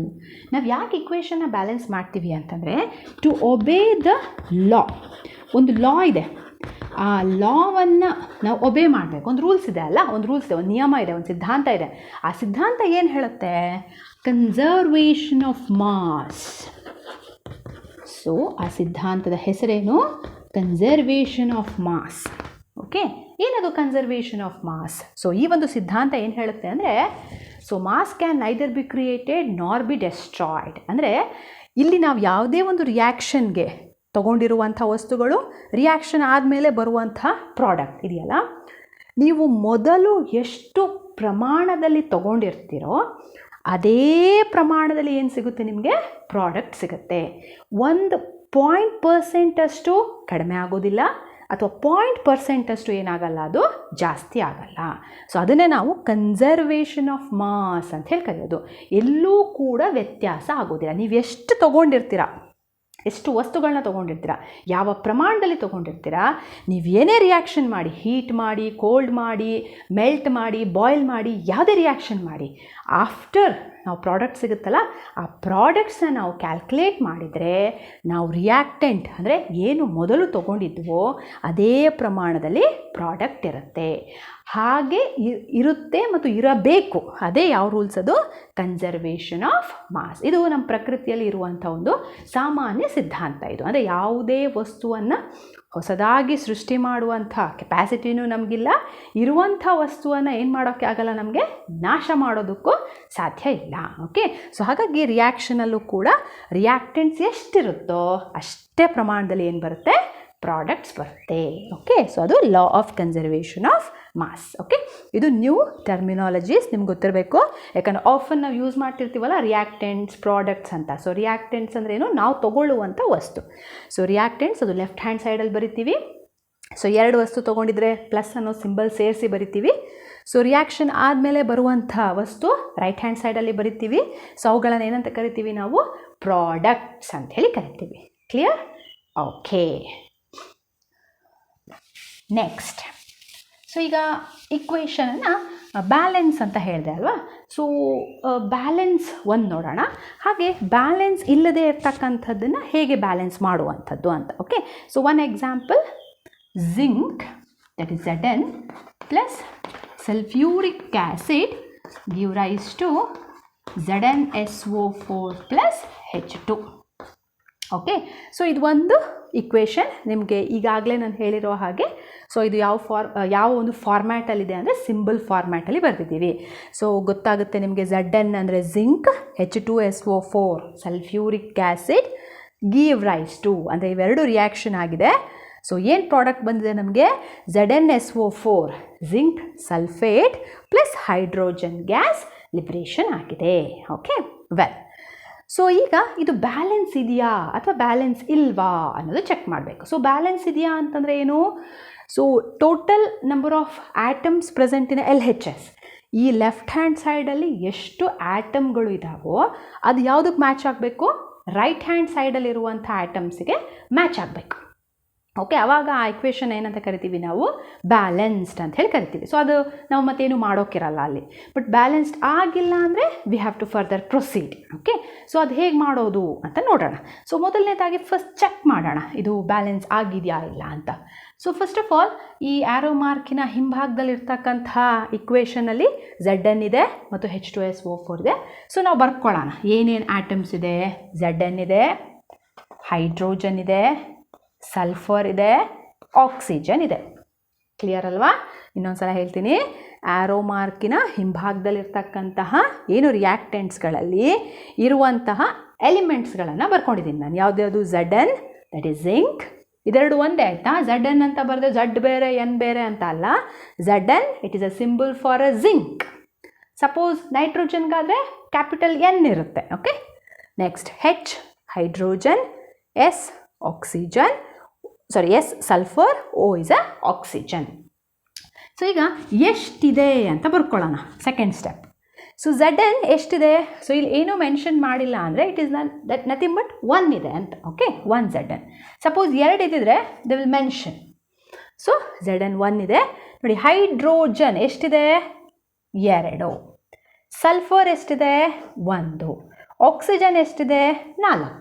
ನಾವು ಯಾಕೆ ಇಕ್ವೇಷನ್ನ ಬ್ಯಾಲೆನ್ಸ್ ಮಾಡ್ತೀವಿ ಅಂತಂದರೆ, ಟು ಒಬೇ ದ ಲಾ. ಒಂದು ಲಾ ಇದೆ, ಆ ಲಾವನ್ನು ನಾವು ಒಬೇ ಮಾಡಬೇಕು. ಒಂದು ರೂಲ್ಸ್ ಇದೆ ಅಲ್ಲ, ಒಂದು ರೂಲ್ಸ್ ಇದೆ, ಒಂದು ನಿಯಮ ಇದೆ, ಒಂದು ಸಿದ್ಧಾಂತ ಇದೆ. ಆ ಸಿದ್ಧಾಂತ ಏನು ಹೇಳುತ್ತೆ, ಕನ್ಸರ್ವೇಷನ್ ಆಫ್ ಮಾಸ್. ಸೊ ಆ ಸಿದ್ಧಾಂತದ ಹೆಸರೇನು, ಕನ್ಸರ್ವೇಷನ್ ಆಫ್ ಮಾಸ್. ಓಕೆ, ಏನದು ಕನ್ಸರ್ವೇಷನ್ ಆಫ್ ಮಾಸ್? ಸೊ ಈ ಒಂದು ಸಿದ್ಧಾಂತ ಏನು ಹೇಳುತ್ತೆ ಅಂದರೆ, so mass can neither be created nor be destroyed. ಅಂದರೆ ಇಲ್ಲಿ ನಾವು ಯಾವುದೇ ಒಂದು ರಿಯಾಕ್ಷನ್ಗೆ ತಗೊಂಡಿರುವಂಥ ವಸ್ತುಗಳು, ರಿಯಾಕ್ಷನ್ ಆದಮೇಲೆ ಬರುವಂಥ ಪ್ರಾಡಕ್ಟ್ ಇದೆಯಲ್ಲ, ನೀವು ಮೊದಲು ಎಷ್ಟು ಪ್ರಮಾಣದಲ್ಲಿ ತಗೊಂಡಿರ್ತೀರೋ ಅದೇ ಪ್ರಮಾಣದಲ್ಲಿ ಏನು ಸಿಗುತ್ತೆ ನಿಮಗೆ, ಪ್ರಾಡಕ್ಟ್ ಸಿಗುತ್ತೆ. 1% ಅಷ್ಟು ಕಡಿಮೆ ಆಗೋದಿಲ್ಲ ಅಥವಾ 0% ಅಷ್ಟು ಏನಾಗಲ್ಲ, ಅದು ಜಾಸ್ತಿ ಆಗಲ್ಲ. ಸೊ ಅದನ್ನೇ ನಾವು ಕನ್ಸರ್ವೇಷನ್ ಆಫ್ ಮಾಸ್ ಅಂತ ಹೇಳಿ ಕರೆಯೋದು. ಎಲ್ಲೂ ಕೂಡ ವ್ಯತ್ಯಾಸ ಆಗೋದಿಲ್ಲ. ನೀವು ಎಷ್ಟು ತೊಗೊಂಡಿರ್ತೀರ, ಎಷ್ಟು ವಸ್ತುಗಳನ್ನ ತೊಗೊಂಡಿರ್ತೀರ, ಯಾವ ಪ್ರಮಾಣದಲ್ಲಿ ತೊಗೊಂಡಿರ್ತೀರ, ನೀವೇನೇ ರಿಯಾಕ್ಷನ್ ಮಾಡಿ, ಹೀಟ್ ಮಾಡಿ, ಕೋಲ್ಡ್ ಮಾಡಿ, ಮೆಲ್ಟ್ ಮಾಡಿ, ಬಾಯ್ಲ್ ಮಾಡಿ, ಯಾವುದೇ ರಿಯಾಕ್ಷನ್ ಮಾಡಿ, ಆಫ್ಟರ್ ನಾವು ಪ್ರಾಡಕ್ಟ್ ಸಿಗುತ್ತಲ್ಲ, ಆ ಪ್ರಾಡಕ್ಟ್ಸನ್ನ ನಾವು ಕ್ಯಾಲ್ಕುಲೇಟ್ ಮಾಡಿದರೆ ನಾವು ರಿಯಾಕ್ಟೆಂಟ್ ಅಂದರೆ ಏನು ಮೊದಲು ತೊಗೊಂಡಿದ್ವೋ ಅದೇ ಪ್ರಮಾಣದಲ್ಲಿ ಪ್ರಾಡಕ್ಟ್ ಇರುತ್ತೆ. ಹಾಗೆ ಇರುತ್ತೆ ಮತ್ತು ಇರಬೇಕು. ಅದೇ ಯಾವ ರೂಲ್ಸ್, ಅದು ಕನ್ಸರ್ವೇಷನ್ ಆಫ್ ಮಾಸ್. ಇದು ನಮ್ಮ ಪ್ರಕೃತಿಯಲ್ಲಿ ಇರುವಂಥ ಒಂದು ಸಾಮಾನ್ಯ ಸಿದ್ಧಾಂತ. ಇದು ಅಂದರೆ ಯಾವುದೇ ವಸ್ತುವನ್ನು ಹೊಸದಾಗಿ ಸೃಷ್ಟಿ ಮಾಡುವಂಥ ಕೆಪಾಸಿಟಿನೂ ನಮಗಿಲ್ಲ, ಇರುವಂಥ ವಸ್ತುವನ್ನು ಏನು ಮಾಡೋಕ್ಕೆ ಆಗಲ್ಲ, ನಮಗೆ ನಾಶ ಮಾಡೋದಕ್ಕೂ ಸಾಧ್ಯ ಇಲ್ಲ. ಓಕೆ, ಸೊ ಹಾಗಾಗಿ ರಿಯಾಕ್ಷನಲ್ಲೂ ಕೂಡ ರಿಯಾಕ್ಟೆಂಟ್ಸ್ ಎಷ್ಟಿರುತ್ತೋ ಅಷ್ಟೇ ಪ್ರಮಾಣದಲ್ಲಿ ಏನು ಬರುತ್ತೆ, ಪ್ರಾಡಕ್ಟ್ಸ್ ಬರುತ್ತೆ. ಓಕೆ, ಸೊ ಅದು law of conservation of mass. Okay, ಇದು ನ್ಯೂ ಟರ್ಮಿನಾಲಜೀಸ್ ನಿಮ್ಗೆ ಗೊತ್ತಿರಬೇಕು. ಯಾಕಂದರೆ ಆಫನ್ ನಾವು ಯೂಸ್ ಮಾಡ್ತಿರ್ತೀವಲ್ಲ ರಿಯಾಕ್ಟೆಂಟ್ಸ್, ಪ್ರಾಡಕ್ಟ್ಸ್ ಅಂತ. ಸೊ ರಿಯಾಕ್ಟೆಂಟ್ಸ್ ಅಂದರೆ ಏನು, ನಾವು ತೊಗೊಳ್ಳುವಂಥ ವಸ್ತು. ಸೊ ರಿಯಾಕ್ಟೆಂಟ್ಸ್ ಅದು ಲೆಫ್ಟ್ ಹ್ಯಾಂಡ್ ಸೈಡಲ್ಲಿ ಬರಿತೀವಿ. ಸೊ ಎರಡು ವಸ್ತು ತೊಗೊಂಡಿದ್ರೆ ಪ್ಲಸ್ ಅನ್ನೋ ಸಿಂಬಲ್ ಸೇರಿಸಿ ಬರಿತೀವಿ. ಸೊ ರಿಯಾಕ್ಷನ್ ಆದಮೇಲೆ ಬರುವಂಥ ವಸ್ತು ರೈಟ್ ಹ್ಯಾಂಡ್ ಸೈಡಲ್ಲಿ ಬರಿತೀವಿ. ಸೊ ಅವುಗಳನ್ನು ಏನಂತ ಕರಿತೀವಿ ನಾವು, ಪ್ರಾಡಕ್ಟ್ಸ್ ಅಂತ ಹೇಳಿ ಕರಿತೀವಿ. ಕ್ಲಿಯರ್? Okay, next. ಸೊ ಈಗ ಇಕ್ವೇಷನನ್ನು ಬ್ಯಾಲೆನ್ಸ್ ಅಂತ ಹೇಳಿದೆ ಅಲ್ವಾ. ಸೊ ಬ್ಯಾಲೆನ್ಸ್ ಒಂದು ನೋಡೋಣ. ಹಾಗೆ ಬ್ಯಾಲೆನ್ಸ್ ಇಲ್ಲದೆ ಇರ್ತಕ್ಕಂಥದ್ದನ್ನು ಹೇಗೆ ಬ್ಯಾಲೆನ್ಸ್ ಮಾಡುವಂಥದ್ದು ಅಂತ. Okay, so one example, zinc, that is Zn, plus sulfuric acid give rise to ZnSO4 plus H2. Okay, so ಇದು ಒಂದು ಇಕ್ವೇಷನ್ ನಿಮಗೆ ಈಗಾಗಲೇ ನಾನು ಹೇಳಿರೋ ಹಾಗೆ. ಸೊ ಇದು ಯಾವ ಒಂದು ಫಾರ್ಮ್ಯಾಟಲ್ಲಿದೆ ಅಂದರೆ ಸಿಂಬಲ್ ಫಾರ್ಮ್ಯಾಟಲ್ಲಿ ಬರೆದಿದ್ದೀವಿ. ಸೊ ಗೊತ್ತಾಗುತ್ತೆ ನಿಮಗೆ. Zn ಅಂದರೆ zinc, H2SO4 sulphuric acid, give rise to ಅಂದರೆ ಇವೆರಡು ರಿಯಾಕ್ಷನ್ ಆಗಿದೆ. ಸೊ ಏನು ಪ್ರಾಡಕ್ಟ್ ಬಂದಿದೆ ನಮಗೆ, ZnSO4 zinc sulphate plus hydrogen gas liberation ಆಗಿದೆ. ಓಕೆ, ವೆಲ್, ಸೊ ಈಗ ಇದು ಬ್ಯಾಲೆನ್ಸ್ ಇದೆಯಾ ಅಥವಾ ಬ್ಯಾಲೆನ್ಸ್ ಇಲ್ವಾ ಅನ್ನೋದು ಚೆಕ್ ಮಾಡಬೇಕು. ಸೊ ಬ್ಯಾಲೆನ್ಸ್ ಇದೆಯಾ ಅಂತಂದರೆ ಏನು, so total number of atoms present in LHS, ಈ ಲೆಫ್ಟ್ ಹ್ಯಾಂಡ್ ಸೈಡಲ್ಲಿ ಎಷ್ಟು ಆಟಮ್ಗಳು ಇದ್ದಾವೋ ಅದು ಯಾವುದಕ್ಕೆ ಮ್ಯಾಚ್ ಆಗಬೇಕು, ರೈಟ್ ಹ್ಯಾಂಡ್ ಸೈಡಲ್ಲಿರುವಂಥ ಆಟಮ್ಸಿಗೆ ಮ್ಯಾಚ್ ಆಗಬೇಕು. ಓಕೆ, ಆವಾಗ ಆ ಇಕ್ವೇಷನ್ ಏನಂತ ಕರಿತೀವಿ ನಾವು, ಬ್ಯಾಲೆನ್ಸ್ಡ್ ಅಂತ ಹೇಳಿ ಕರಿತೀವಿ. ಸೊ ಅದು ನಾವು ಮತ್ತೇನು ಮಾಡೋಕ್ಕಿರಲ್ಲ ಅಲ್ಲಿ. ಬಟ್ ಬ್ಯಾಲೆನ್ಸ್ಡ್ ಆಗಿಲ್ಲ ಅಂದರೆ we have to further proceed. Okay, so ಅದು ಹೇಗೆ ಮಾಡೋದು ಅಂತ ನೋಡೋಣ. ಸೊ ಮೊದಲನೇದಾಗಿ ಫಸ್ಟ್ ಚೆಕ್ ಮಾಡೋಣ ಇದು ಬ್ಯಾಲೆನ್ಸ್ ಆಗಿದೆಯಾ ಇಲ್ಲ ಅಂತ. ಸೊ ಫಸ್ಟ್ ಆಫ್ ಆಲ್ ಈ ಆ್ಯರೋ ಮಾರ್ಕಿನ ಹಿಂಭಾಗದಲ್ಲಿರ್ತಕ್ಕಂಥ ಇಕ್ವೇಷನಲ್ಲಿ Zn ಇದೆ ಮತ್ತು H2SO4 ಇದೆ. ಸೊ ನಾವು ಬರ್ಕೊಳ್ಳೋಣ ಏನೇನು ಆಟಮ್ಸ್ ಇದೆ. Zn ಇದೆ, ಹೈಡ್ರೋಜನ್ ಇದೆ, ಸಲ್ಫರ್ ಇದೆ, ಆಕ್ಸಿಜನ್ ಇದೆ. ಕ್ಲಿಯರ್ ಅಲ್ವಾ? ಇನ್ನೊಂದು ಸಲ ಹೇಳ್ತೀನಿ. ಆ್ಯರೋ ಮಾರ್ಕಿನ ಹಿಂಭಾಗದಲ್ಲಿರ್ತಕ್ಕಂತಹ ಏನು ರಿಯಾಕ್ಟೆಂಟ್ಸ್ಗಳಲ್ಲಿ ಇರುವಂತಹ ಎಲಿಮೆಂಟ್ಸ್ಗಳನ್ನು ಬರ್ಕೊಂಡಿದ್ದೀನಿ ನಾನು. ಯಾವುದ್ಯಾವುದು, Zn ದಟ್ ಈಸ್ ಜಿಂಕ್. ಇದೆರಡು ಒಂದೇ ಆಯಿತಾ. Zn ಅಂತ ಬರೆದ್ರೆ Z ಬೇರೆ N ಬೇರೆ ಅಂತ ಅಲ್ಲ. Zn it is a symbol for a zinc. Suppose ನೈಟ್ರೋಜನ್ಗಾದರೆ ಕ್ಯಾಪಿಟಲ್ N ಇರುತ್ತೆ. Okay, next H hydrogen, S oxygen, S sulphur, O is a oxygen. So ಈಗ ಎಷ್ಟಿದೆ ಅಂತ ಬರ್ಕೊಳ್ಳೋಣ ಸೆಕೆಂಡ್ ಸ್ಟೆಪ್. ಸೊ Zn ಎಷ್ಟಿದೆ, ಸೊ ಇಲ್ಲಿ ಏನೂ ಮೆನ್ಷನ್ ಮಾಡಿಲ್ಲ ಅಂದರೆ it is that nothing but 1 ಇದೆ ಅಂತ. Okay, 1 Zn. ಸಪೋಸ್ 2 ಇದ್ದಿದ್ರೆ they will mention. So Zn 1 ಇದೆ ನೋಡಿ. ಹೈಡ್ರೋಜನ್ ಎಷ್ಟಿದೆ, 2. ಸಲ್ಫರ್ ಎಷ್ಟಿದೆ, 1. ಆಕ್ಸಿಜನ್ ಎಷ್ಟಿದೆ, 4.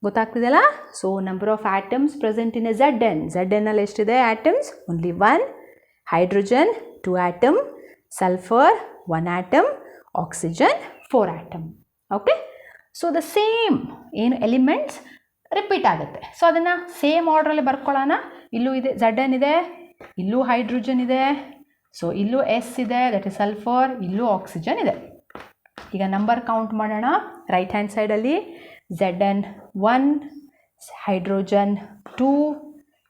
ಗೊತ್ತಾಗ್ತಿದೆಯಲ್ಲ. So number of atoms present in a Zn ಅಲ್ಲಿ ಎಷ್ಟಿದೆ atoms, only 1. Hydrogen 2 atom, sulphur 1 atom, oxygen 4 atom. Okay, so the same ಏನು ಎಲಿಮೆಂಟ್ಸ್ ರಿಪೀಟ್ ಆಗುತ್ತೆ. ಸೊ ಅದನ್ನು ಸೇಮ್ ಆರ್ಡ್ರಲ್ಲಿ ಬರ್ಕೊಳ್ಳೋಣ. ಇಲ್ಲೂ ಇದೆ Zn ಇದೆ, ಇಲ್ಲೂ ಹೈಡ್ರೋಜನ್ ಇದೆ, ಸೊ ಇಲ್ಲೂ S ಇದೆ ದಟ್ ಇಸ್ ಸಲ್ಫರ್, ಇಲ್ಲೂ ಆಕ್ಸಿಜನ್ ಇದೆ. ಈಗ ನಂಬರ್ ಕೌಂಟ್ ಮಾಡೋಣ. ರೈಟ್ ಹ್ಯಾಂಡ್ ಸೈಡಲ್ಲಿ Zn 1, hydrogen 2,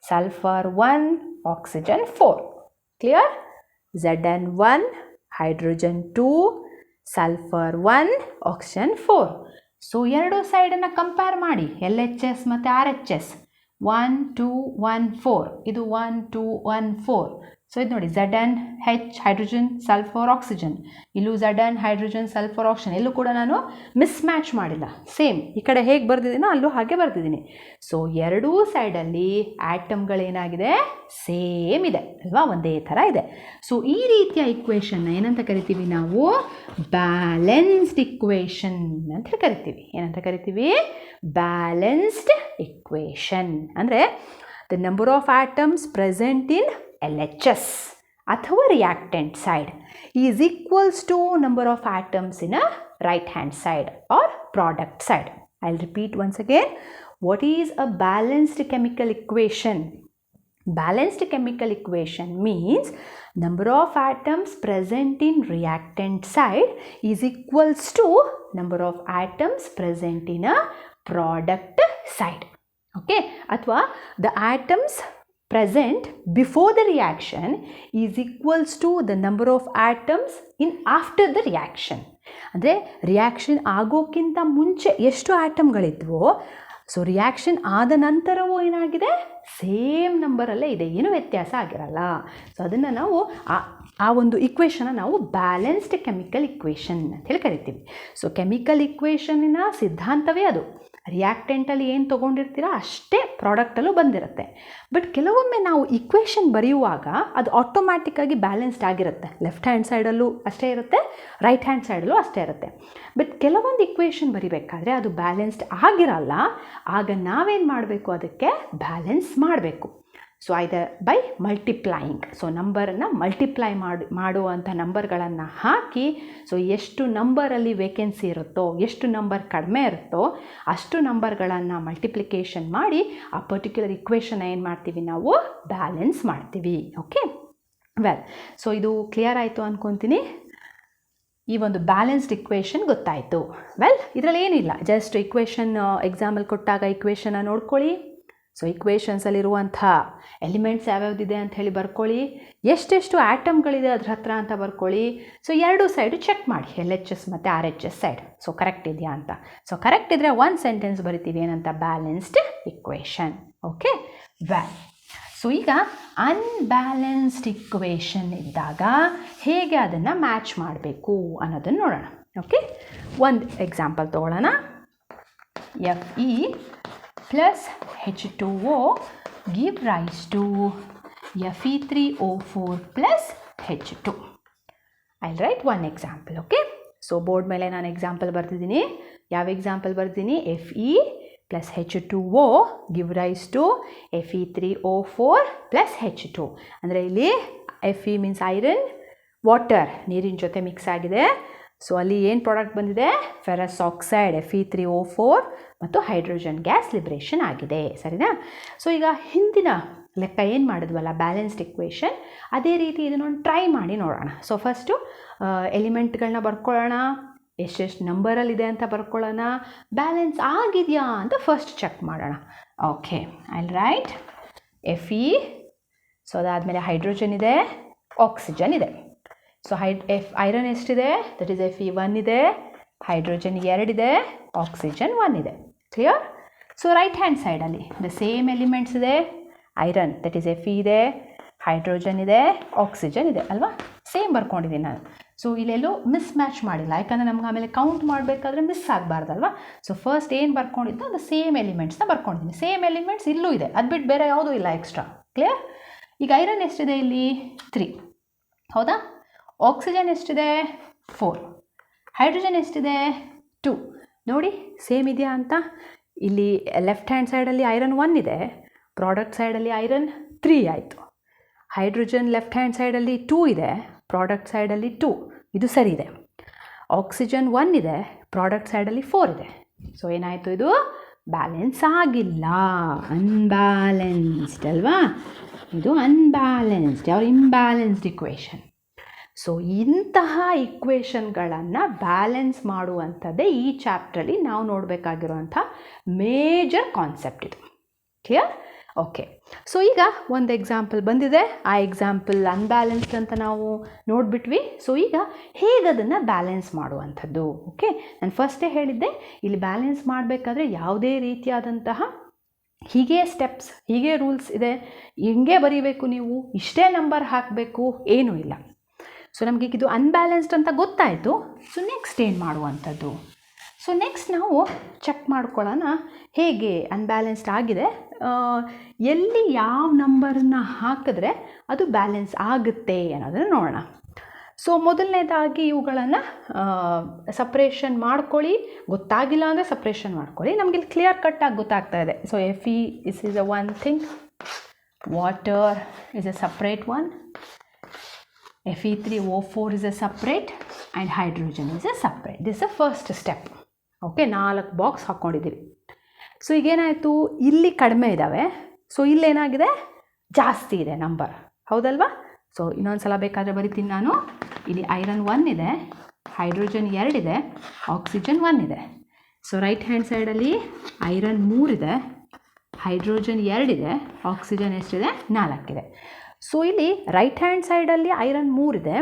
sulphur 1, oxygen 4. Clear? Zn 1, hydrogen 2, sulphur 1, oxygen 4. So ಎರಡು ಸೈಡನ್ನು ಕಂಪೇರ್ ಮಾಡಿ, LHS ಮತ್ತು RHS. 1 2 1 4, ಇದು 1 2 1 4. ಸೊ ಇದು ನೋಡಿ Zn H hydrogen sulphur oxygen, ಇಲ್ಲೂ Zn ಹೈಡ್ರೋಜನ್ ಸಲ್ಫರ್ ಆಕ್ಸಿಜನ್. ಎಲ್ಲೂ ಕೂಡ ನಾನು ಮಿಸ್ ಮ್ಯಾಚ್ ಮಾಡಿಲ್ಲ. ಸೇಮ್ ಈ ಕಡೆ ಹೇಗೆ ಬರೆದಿದ್ದೀನೋ ಅಲ್ಲೂ ಹಾಗೆ ಬರ್ತಿದ್ದೀನಿ. ಸೊ ಎರಡೂ ಸೈಡಲ್ಲಿ ಆಟಮ್ಗಳೇನಾಗಿದೆ, ಸೇಮ್ ಇದೆ ಅಲ್ವಾ, ಒಂದೇ ಥರ ಇದೆ. ಸೊ ಈ ರೀತಿಯ ಇಕ್ವೇಷನ್ನ ಏನಂತ ಕರಿತೀವಿ ನಾವು, ಬ್ಯಾಲೆನ್ಸ್ಡ್ ಇಕ್ವೇಷನ್ ಅಂತ ಹೇಳಿ ಕರಿತೀವಿ. ಏನಂತ ಕರಿತೀವಿ, ಬ್ಯಾಲೆನ್ಸ್ಡ್ ಇಕ್ವೇಷನ್. ಅಂದರೆ the number of atoms present in LHS ಅಥವಾ reactant side is equals to number of atoms in a right hand side or product side. I will repeat once again. What is a balanced chemical equation? Balanced chemical equation means number of atoms present in reactant side is equals to number of atoms present in a product side. Okay, ಅಥವಾ the atoms present before the reaction is equals to the number of atoms in after the reaction. ಅಂದರೆ reaction ಆಗೋಕ್ಕಿಂತ ಮುಂಚೆ ಎಷ್ಟು ಆಟಮ್ಗಳಿದ್ವೋ, so reaction ಆದ ನಂತರವೂ ಏನಾಗಿದೆ, same ನಂಬರಲ್ಲೇ ಇದೆ, ಏನೂ ವ್ಯತ್ಯಾಸ ಆಗಿರಲ್ಲ. ಸೊ ಅದನ್ನು ನಾವು ಆ ಒಂದು ಇಕ್ವೇಷನ್ನ ನಾವು ಬ್ಯಾಲೆನ್ಸ್ಡ್ ಕೆಮಿಕಲ್ ಇಕ್ವೇಷನ್ ಅಂತ ಹೇಳಿ ಕರಿತೀವಿ. ಸೊ ಕೆಮಿಕಲ್ ಇಕ್ವೇಷನ್ನಿನ ಸಿದ್ಧಾಂತವೇ ಅದು. ರಿಯಾಕ್ಟೆಂಟಲ್ಲಿ ಏನು ತೊಗೊಂಡಿರ್ತೀರ ಅಷ್ಟೇ ಪ್ರಾಡಕ್ಟಲ್ಲೂ ಬಂದಿರುತ್ತೆ. ಬಟ್ ಕೆಲವೊಮ್ಮೆ ನಾವು ಇಕ್ವೇಷನ್ ಬರೆಯುವಾಗ ಅದು ಆಟೋಮ್ಯಾಟಿಕ್ಕಾಗಿ ಬ್ಯಾಲೆನ್ಸ್ಡ್ ಆಗಿರುತ್ತೆ. ಲೆಫ್ಟ್ ಹ್ಯಾಂಡ್ ಸೈಡಲ್ಲೂ ಅಷ್ಟೇ ಇರುತ್ತೆ, ರೈಟ್ ಹ್ಯಾಂಡ್ ಸೈಡಲ್ಲೂ ಅಷ್ಟೇ ಇರುತ್ತೆ. ಬಟ್ ಕೆಲವೊಂದು ಇಕ್ವೇಷನ್ ಬರಿಬೇಕಾದ್ರೆ ಅದು ಬ್ಯಾಲೆನ್ಸ್ಡ್ ಆಗಿರಲ್ಲ. ಆಗ ನಾವೇನು ಮಾಡಬೇಕು, ಅದಕ್ಕೆ ಬ್ಯಾಲೆನ್ಸ್ ಮಾಡಬೇಕು. So either by multiplying, so ನಂಬರನ್ನು ಮಲ್ಟಿಪ್ಲೈ ಮಾಡುವಂಥ ನಂಬರ್ಗಳನ್ನು ಹಾಕಿ, ಸೊ ಎಷ್ಟು ನಂಬರಲ್ಲಿ ವೇಕೆನ್ಸಿ ಇರುತ್ತೋ, ಎಷ್ಟು ನಂಬರ್ ಕಡಿಮೆ ಇರುತ್ತೋ ಅಷ್ಟು ನಂಬರ್ಗಳನ್ನು ಮಲ್ಟಿಪ್ಲಿಕೇಶನ್ ಮಾಡಿ ಆ ಪರ್ಟಿಕ್ಯುಲರ್ ಇಕ್ವೇಷನ್ ಏನು ಮಾಡ್ತೀವಿ, ನಾವು ಬ್ಯಾಲೆನ್ಸ್ ಮಾಡ್ತೀವಿ. ಓಕೆ, ವೆಲ್, ಸೊ ಇದು ಕ್ಲಿಯರ್ ಆಯಿತು ಅಂದ್ಕೊತೀನಿ. ಈ ಒಂದು ಬ್ಯಾಲೆನ್ಸ್ಡ್ ಇಕ್ವೇಷನ್ ಗೊತ್ತಾಯಿತು. ವೆಲ್, ಇದರಲ್ಲಿ ಏನಿಲ್ಲ, ಜಸ್ಟ್ ಇಕ್ವೇಷನ್ ಎಕ್ಸಾಂಪಲ್ ಕೊಟ್ಟಾಗ ಇಕ್ವೇಷನ್ನ ನೋಡ್ಕೊಳ್ಳಿ. ಸೊ ಇಕ್ವೇಷನ್ಸಲ್ಲಿರುವಂಥ ಎಲಿಮೆಂಟ್ಸ್ ಯಾವ್ಯಾವುದಿದೆ ಅಂತ ಹೇಳಿ ಬರ್ಕೊಳ್ಳಿ, ಎಷ್ಟೆಷ್ಟು ಆ್ಯಟಮ್ಗಳಿದೆ ಅದ್ರ ಹತ್ರ ಅಂತ ಬರ್ಕೊಳ್ಳಿ. ಸೊ ಎರಡೂ ಸೈಡು ಚೆಕ್ ಮಾಡಿ, LHS ಮತ್ತು RHS ಸೈಡ್. ಸೊ ಕರೆಕ್ಟ್ ಇದೆಯಾ ಅಂತ. ಸೊ ಕರೆಕ್ಟ್ ಇದ್ದರೆ ಒಂದು ಸೆಂಟೆನ್ಸ್ ಬರಿತೀವಿ, ಏನಂತ, balanced equation. Okay, well, so ಈಗ ಅನ್ಬ್ಯಾಲೆನ್ಸ್ಡ್ ಇಕ್ವೇಷನ್ ಇದ್ದಾಗ ಹೇಗೆ ಅದನ್ನು ಮ್ಯಾಚ್ ಮಾಡಬೇಕು ಅನ್ನೋದನ್ನು ನೋಡೋಣ. ಓಕೆ, ಒಂದು ಎಕ್ಸಾಂಪಲ್ ತೊಗೊಳ್ಳೋಣ. Fe plus H2O give rise to Fe3O4 plus H2. I'll write one example. Okay, so board ಮೇಲೆ ನಾನು ಎಕ್ಸಾಂಪಲ್ ಬರ್ತಿದ್ದೀನಿ. ಯಾವ ಎಕ್ಸಾಂಪಲ್ ಬರ್ತೀನಿ, Fe plus H2O give rise to Fe3O4 plus H2. ಅಂದರೆ ಇಲ್ಲಿ Fe ಮೀನ್ಸ್ ಐರನ್, ವಾಟರ್ ನೀರಿನ ಜೊತೆ mix ಆಗಿದೆ. So ಅಲ್ಲಿ ಏನು ಪ್ರಾಡಕ್ಟ್ ಬಂದಿದೆ, ಫೆರಸ್ ಆಕ್ಸೈಡ್ Fe3O4 ಮತ್ತು ಹೈಡ್ರೋಜನ್ ಗ್ಯಾಸ್ ಲಿಬ್ರೇಷನ್ ಆಗಿದೆ. ಸರಿನಾ? ಸೊ ಈಗ ಹಿಂದಿನ ಲೆಕ್ಕ ಏನು ಮಾಡಿದ್ವಲ್ಲ, ಬ್ಯಾಲೆನ್ಸ್ಡ್ ಇಕ್ವೇಷನ್, ಅದೇ ರೀತಿ ಇದನ್ನೊಂದು ಟ್ರೈ ಮಾಡಿ ನೋಡೋಣ. ಸೊ ಫಸ್ಟು ಎಲಿಮೆಂಟ್ಗಳನ್ನ ಬರ್ಕೊಳ್ಳೋಣ, ಎಷ್ಟೆಷ್ಟು ನಂಬರಲ್ಲಿದೆ ಅಂತ ಬರ್ಕೊಳ್ಳೋಣ, ಬ್ಯಾಲೆನ್ಸ್ ಆಗಿದೆಯಾ ಅಂತ ಫಸ್ಟ್ ಚೆಕ್ ಮಾಡೋಣ. Okay, I right Fe. So ಅದಾದಮೇಲೆ ಹೈಡ್ರೋಜನ್ ಇದೆ, ಆಕ್ಸಿಜನ್ ಇದೆ. ಸೊ ಐರನ್ ಎಷ್ಟಿದೆ, ದಟ್ ಈಸ್ Fe1 ಇದೆ, ಹೈಡ್ರೋಜನ್ 2 ಇದೆ, ಆಕ್ಸಿಜನ್ 1 ಇದೆ. ಕ್ಲಿಯರ್? ಸೊ ರೈಟ್ ಹ್ಯಾಂಡ್ ಸೈಡಲ್ಲಿ ದ ಸೇಮ್ ಎಲಿಮೆಂಟ್ಸ್ ಇದೆ, ಐರನ್ ದಟ್ ಈಸ್ Fe ಇದೆ, ಹೈಡ್ರೋಜನ್ ಇದೆ, ಆಕ್ಸಿಜನ್ ಇದೆ ಅಲ್ವಾ, ಸೇಮ್ ಬರ್ಕೊಂಡಿದ್ದೀನಿ ನಾನು. ಸೊ ಇಲ್ಲೆಲ್ಲೂ ಮಿಸ್ ಮ್ಯಾಚ್ ಮಾಡಿಲ್ಲ, ಯಾಕಂದರೆ ನಮ್ಗೆ ಆಮೇಲೆ ಕೌಂಟ್ ಮಾಡಬೇಕಾದ್ರೆ ಮಿಸ್ ಆಗಬಾರ್ದಲ್ವ. ಸೊ ಫಸ್ಟ್ ಏನು ಬರ್ಕೊಂಡಿದ್ದು ಅದು ಸೇಮ್ ಎಲಿಮೆಂಟ್ಸ್ನ ಬರ್ಕೊಂಡಿದ್ದೀನಿ. ಸೇಮ್ ಎಲಿಮೆಂಟ್ಸ್ ಇಲ್ಲೂ ಇದೆ, ಅದು ಬಿಟ್ಟು ಬೇರೆ ಯಾವುದೂ ಇಲ್ಲ ಎಕ್ಸ್ಟ್ರಾ. ಕ್ಲಿಯರ್? ಈಗ ಐರನ್ ಎಷ್ಟಿದೆ ಇಲ್ಲಿ, 3, ಹೌದಾ? ಆಕ್ಸಿಜನ್ ಎಷ್ಟಿದೆ, 4, ಹೈಡ್ರೋಜನ್ ಎಷ್ಟಿದೆ, 2. ನೋಡಿ ಸೇಮ್ ಇದೆಯಾ ಅಂತ. ಇಲ್ಲಿ ಲೆಫ್ಟ್ ಹ್ಯಾಂಡ್ ಸೈಡಲ್ಲಿ ಐರನ್ 1 ಇದೆ, ಪ್ರಾಡಕ್ಟ್ ಸೈಡಲ್ಲಿ ಐರನ್ 3 ಆಯಿತು. ಹೈಡ್ರೋಜನ್ ಲೆಫ್ಟ್ ಹ್ಯಾಂಡ್ ಸೈಡಲ್ಲಿ 2 ಇದೆ, ಪ್ರಾಡಕ್ಟ್ ಸೈಡಲ್ಲಿ 2, ಇದು ಸರಿ ಇದೆ. ಆಕ್ಸಿಜನ್ 1 ಇದೆ, ಪ್ರಾಡಕ್ಟ್ ಸೈಡಲ್ಲಿ 4 ಇದೆ. ಸೊ ಏನಾಯಿತು, ಇದು ಬ್ಯಾಲೆನ್ಸ್ ಆಗಿಲ್ಲ, ಅನ್ಬ್ಯಾಲೆನ್ಸ್ಡ್ ಅಲ್ವಾ, ಇದು unbalanced or imbalanced equation. So ಇಂತಹ ಇಕ್ವೇಷನ್ಗಳನ್ನು ಬ್ಯಾಲೆನ್ಸ್ ಮಾಡುವಂಥದ್ದೇ ಈ ಚಾಪ್ಟ್ರಲ್ಲಿ ನಾವು ನೋಡಬೇಕಾಗಿರುವಂಥ ಮೇಜರ್ ಕಾನ್ಸೆಪ್ಟ್ ಇದು. ಕ್ಲಿಯರ್? ಓಕೆ, ಸೊ ಈಗ ಒಂದು ಎಕ್ಸಾಂಪಲ್ ಬಂದಿದೆ, ಆ ಎಕ್ಸಾಂಪಲ್ ಅನ್ಬ್ಯಾಲೆನ್ಸ್ಡ್ ಅಂತ ನಾವು ನೋಡಿಬಿಟ್ವಿ. ಸೊ ಈಗ ಹೇಗೆ ಅದನ್ನು ಬ್ಯಾಲೆನ್ಸ್ ಮಾಡುವಂಥದ್ದು. ಓಕೆ, ನಾನು ಫಸ್ಟೇ ಹೇಳಿದ್ದೆ, ಇಲ್ಲಿ ಬ್ಯಾಲೆನ್ಸ್ ಮಾಡಬೇಕಾದ್ರೆ ಯಾವುದೇ ರೀತಿಯಾದಂತಹ ಹೀಗೆ ಸ್ಟೆಪ್ಸ್, ಹೀಗೆ ರೂಲ್ಸ್ ಇದೆ, ಹಿಂಗೆ ಬರೀಬೇಕು, ನೀವು ಇಷ್ಟೇ ನಂಬರ್ ಹಾಕಬೇಕು, ಏನೂ ಇಲ್ಲ. ಸೊ ನಮಗೆ ಇದು ಅನ್ಬ್ಯಾಲೆನ್ಸ್ಡ್ ಅಂತ ಗೊತ್ತಾಯಿತು. ಸೊ ನೆಕ್ಸ್ಟ್ ಏನು ಮಾಡುವಂಥದ್ದು. ಸೊ ನೆಕ್ಸ್ಟ್ ನಾವು ಚೆಕ್ ಮಾಡ್ಕೊಳ್ಳೋಣ ಹೇಗೆ ಅನ್ಬ್ಯಾಲೆನ್ಸ್ಡ್ ಆಗಿದೆ, ಎಲ್ಲಿ ಯಾವ ನಂಬರನ್ನು ಹಾಕಿದ್ರೆ ಅದು ಬ್ಯಾಲೆನ್ಸ್ ಆಗುತ್ತೆ ಅನ್ನೋದನ್ನು ನೋಡೋಣ. ಸೊ ಮೊದಲನೇದಾಗಿ ಇವುಗಳನ್ನು ಸಪ್ರೇಷನ್ ಮಾಡ್ಕೊಳ್ಳಿ, ಗೊತ್ತಾಗಿಲ್ಲ ಅಂದರೆ ಸಪ್ರೇಷನ್ ಮಾಡ್ಕೊಳ್ಳಿ. ನಮಗೆ ಇಲ್ಲಿ ಕ್ಲಿಯರ್ ಕಟ್ಟಾಗಿ ಗೊತ್ತಾಗ್ತಾ ಇದೆ. So Fe is a one thing, water is a separate one, Fe3O4 is a separate and hydrogen is a separate. This is the first step. Okay, 4 box ಹಾಕ್ಕೊಂಡಿದ್ದೀವಿ. ಸೊ ಈಗೇನಾಯಿತು, ಇಲ್ಲಿ ಕಡಿಮೆ ಇದ್ದಾವೆ, ಸೊ ಇಲ್ಲೇನಾಗಿದೆ, ಜಾಸ್ತಿ ಇದೆ ನಂಬರ್, ಹೌದಲ್ವಾ. ಸೊ ಇನ್ನೊಂದು ಸಲ ಬೇಕಾದರೆ ಬರಿತೀನಿ ನಾನು. ಇಲ್ಲಿ ಐರನ್ 1 ಇದೆ, ಹೈಡ್ರೋಜನ್ 2 ಇದೆ, ಆಕ್ಸಿಜನ್ 1 ಇದೆ. ಸೊ ರೈಟ್ ಹ್ಯಾಂಡ್ ಸೈಡಲ್ಲಿ ಐರನ್ 3 ಇದೆ, ಹೈಡ್ರೋಜನ್ 2 ಇದೆ, ಆಕ್ಸಿಜನ್ ಎಷ್ಟಿದೆ 4 ಇದೆ. ಸೊ ಇಲ್ಲಿ ರೈಟ್ ಹ್ಯಾಂಡ್ ಸೈಡಲ್ಲಿ ಐರನ್ 3 ಇದೆ,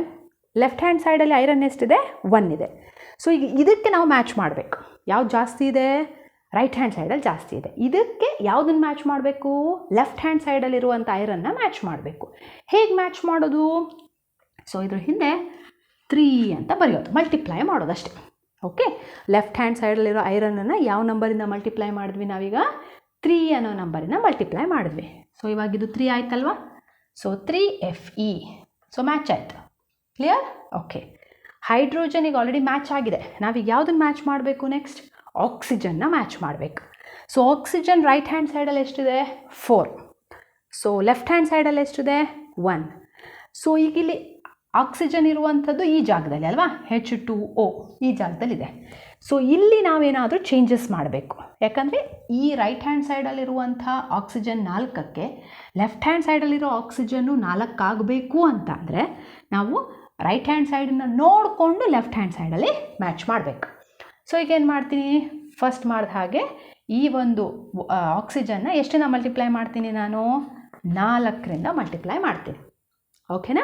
ಲೆಫ್ಟ್ ಹ್ಯಾಂಡ್ ಸೈಡಲ್ಲಿ ಐರನ್ ಎಷ್ಟಿದೆ 1 ಇದೆ. ಸೊ ಈಗ ಇದಕ್ಕೆ ನಾವು ಮ್ಯಾಚ್ ಮಾಡಬೇಕು. ಯಾವ್ದು ಜಾಸ್ತಿ ಇದೆ? ರೈಟ್ ಹ್ಯಾಂಡ್ ಸೈಡಲ್ಲಿ ಜಾಸ್ತಿ ಇದೆ. ಇದಕ್ಕೆ ಯಾವುದನ್ನು ಮ್ಯಾಚ್ ಮಾಡಬೇಕು? ಲೆಫ್ಟ್ ಹ್ಯಾಂಡ್ ಸೈಡಲ್ಲಿರುವಂಥ ಐರನ್ನ ಮ್ಯಾಚ್ ಮಾಡಬೇಕು. ಹೇಗೆ ಮ್ಯಾಚ್ ಮಾಡೋದು? ಸೊ ಇದ್ರ ಹಿಂದೆ 3 ಅಂತ ಬರೆಯೋದು, ಮಲ್ಟಿಪ್ಲೈ ಮಾಡೋದು ಅಷ್ಟೇ. ಓಕೆ, ಲೆಫ್ಟ್ ಹ್ಯಾಂಡ್ ಸೈಡಲ್ಲಿರೋ ಐರನನ್ನು ಯಾವ ನಂಬರಿಂದ ಮಲ್ಟಿಪ್ಲೈ ಮಾಡಿದ್ವಿ ನಾವೀಗ? 3 ಅನ್ನೋ ನಂಬರಿಂದ ಮಲ್ಟಿಪ್ಲೈ ಮಾಡಿದ್ವಿ. ಸೊ ಇವಾಗ ಇದು 3 ಆಯ್ತಲ್ವಾ? So 3Fe. ಸೊ ಮ್ಯಾಚ್ ಆಯಿತು. ಕ್ಲಿಯರ್? ಓಕೆ, ಹೈಡ್ರೋಜನಿಗೆ ಆಲ್ರೆಡಿ ಮ್ಯಾಚ್ ಆಗಿದೆ. ನಾವೀಗ ಯಾವುದನ್ನು ಮ್ಯಾಚ್ ಮಾಡಬೇಕು? ನೆಕ್ಸ್ಟ್ ಆಕ್ಸಿಜನ್ನ ಮ್ಯಾಚ್ ಮಾಡಬೇಕು. ಸೊ ಆಕ್ಸಿಜನ್ ರೈಟ್ ಹ್ಯಾಂಡ್ ಸೈಡಲ್ಲಿ ಎಷ್ಟಿದೆ? 4. ಸೊ ಲೆಫ್ಟ್ ಹ್ಯಾಂಡ್ ಸೈಡಲ್ಲಿ ಎಷ್ಟಿದೆ? 1. ಸೊ ಈಗ ಇಲ್ಲಿ ಆಕ್ಸಿಜನ್ ಇರುವಂಥದ್ದು ಈ ಜಾಗದಲ್ಲಿ ಅಲ್ವಾ? H2O ಈ ಜಾಗದಲ್ಲಿದೆ. ಸೊ ಇಲ್ಲಿ ನಾವೇನಾದರೂ ಚೇಂಜಸ್ ಮಾಡಬೇಕು. ಯಾಕಂದರೆ ಈ ರೈಟ್ ಹ್ಯಾಂಡ್ ಸೈಡಲ್ಲಿರುವಂಥ ಆಕ್ಸಿಜನ್ 4ಕ್ಕೆ ಲೆಫ್ಟ್ ಹ್ಯಾಂಡ್ ಸೈಡಲ್ಲಿರೋ ಆಕ್ಸಿಜನ್ನು 4 ಆಗಬೇಕು ಅಂತ ಅಂದರೆ ನಾವು ರೈಟ್ ಹ್ಯಾಂಡ್ ಸೈಡನ್ನು ನೋಡಿಕೊಂಡು ಲೆಫ್ಟ್ ಹ್ಯಾಂಡ್ ಸೈಡಲ್ಲಿ ಮ್ಯಾಚ್ ಮಾಡಬೇಕು. ಸೊ ಈಗ ಏನು ಮಾಡ್ತೀನಿ? ಫಸ್ಟ್ ಮಾಡಿದ ಹಾಗೆ ಈ ಒಂದು ಆಕ್ಸಿಜನ್ನ ಎಷ್ಟರಿಂದ ಮಲ್ಟಿಪ್ಲೈ ಮಾಡ್ತೀನಿ ನಾನು? 4ರಿಂದ ಮಲ್ಟಿಪ್ಲೈ ಮಾಡ್ತೀನಿ. ಓಕೆನಾ?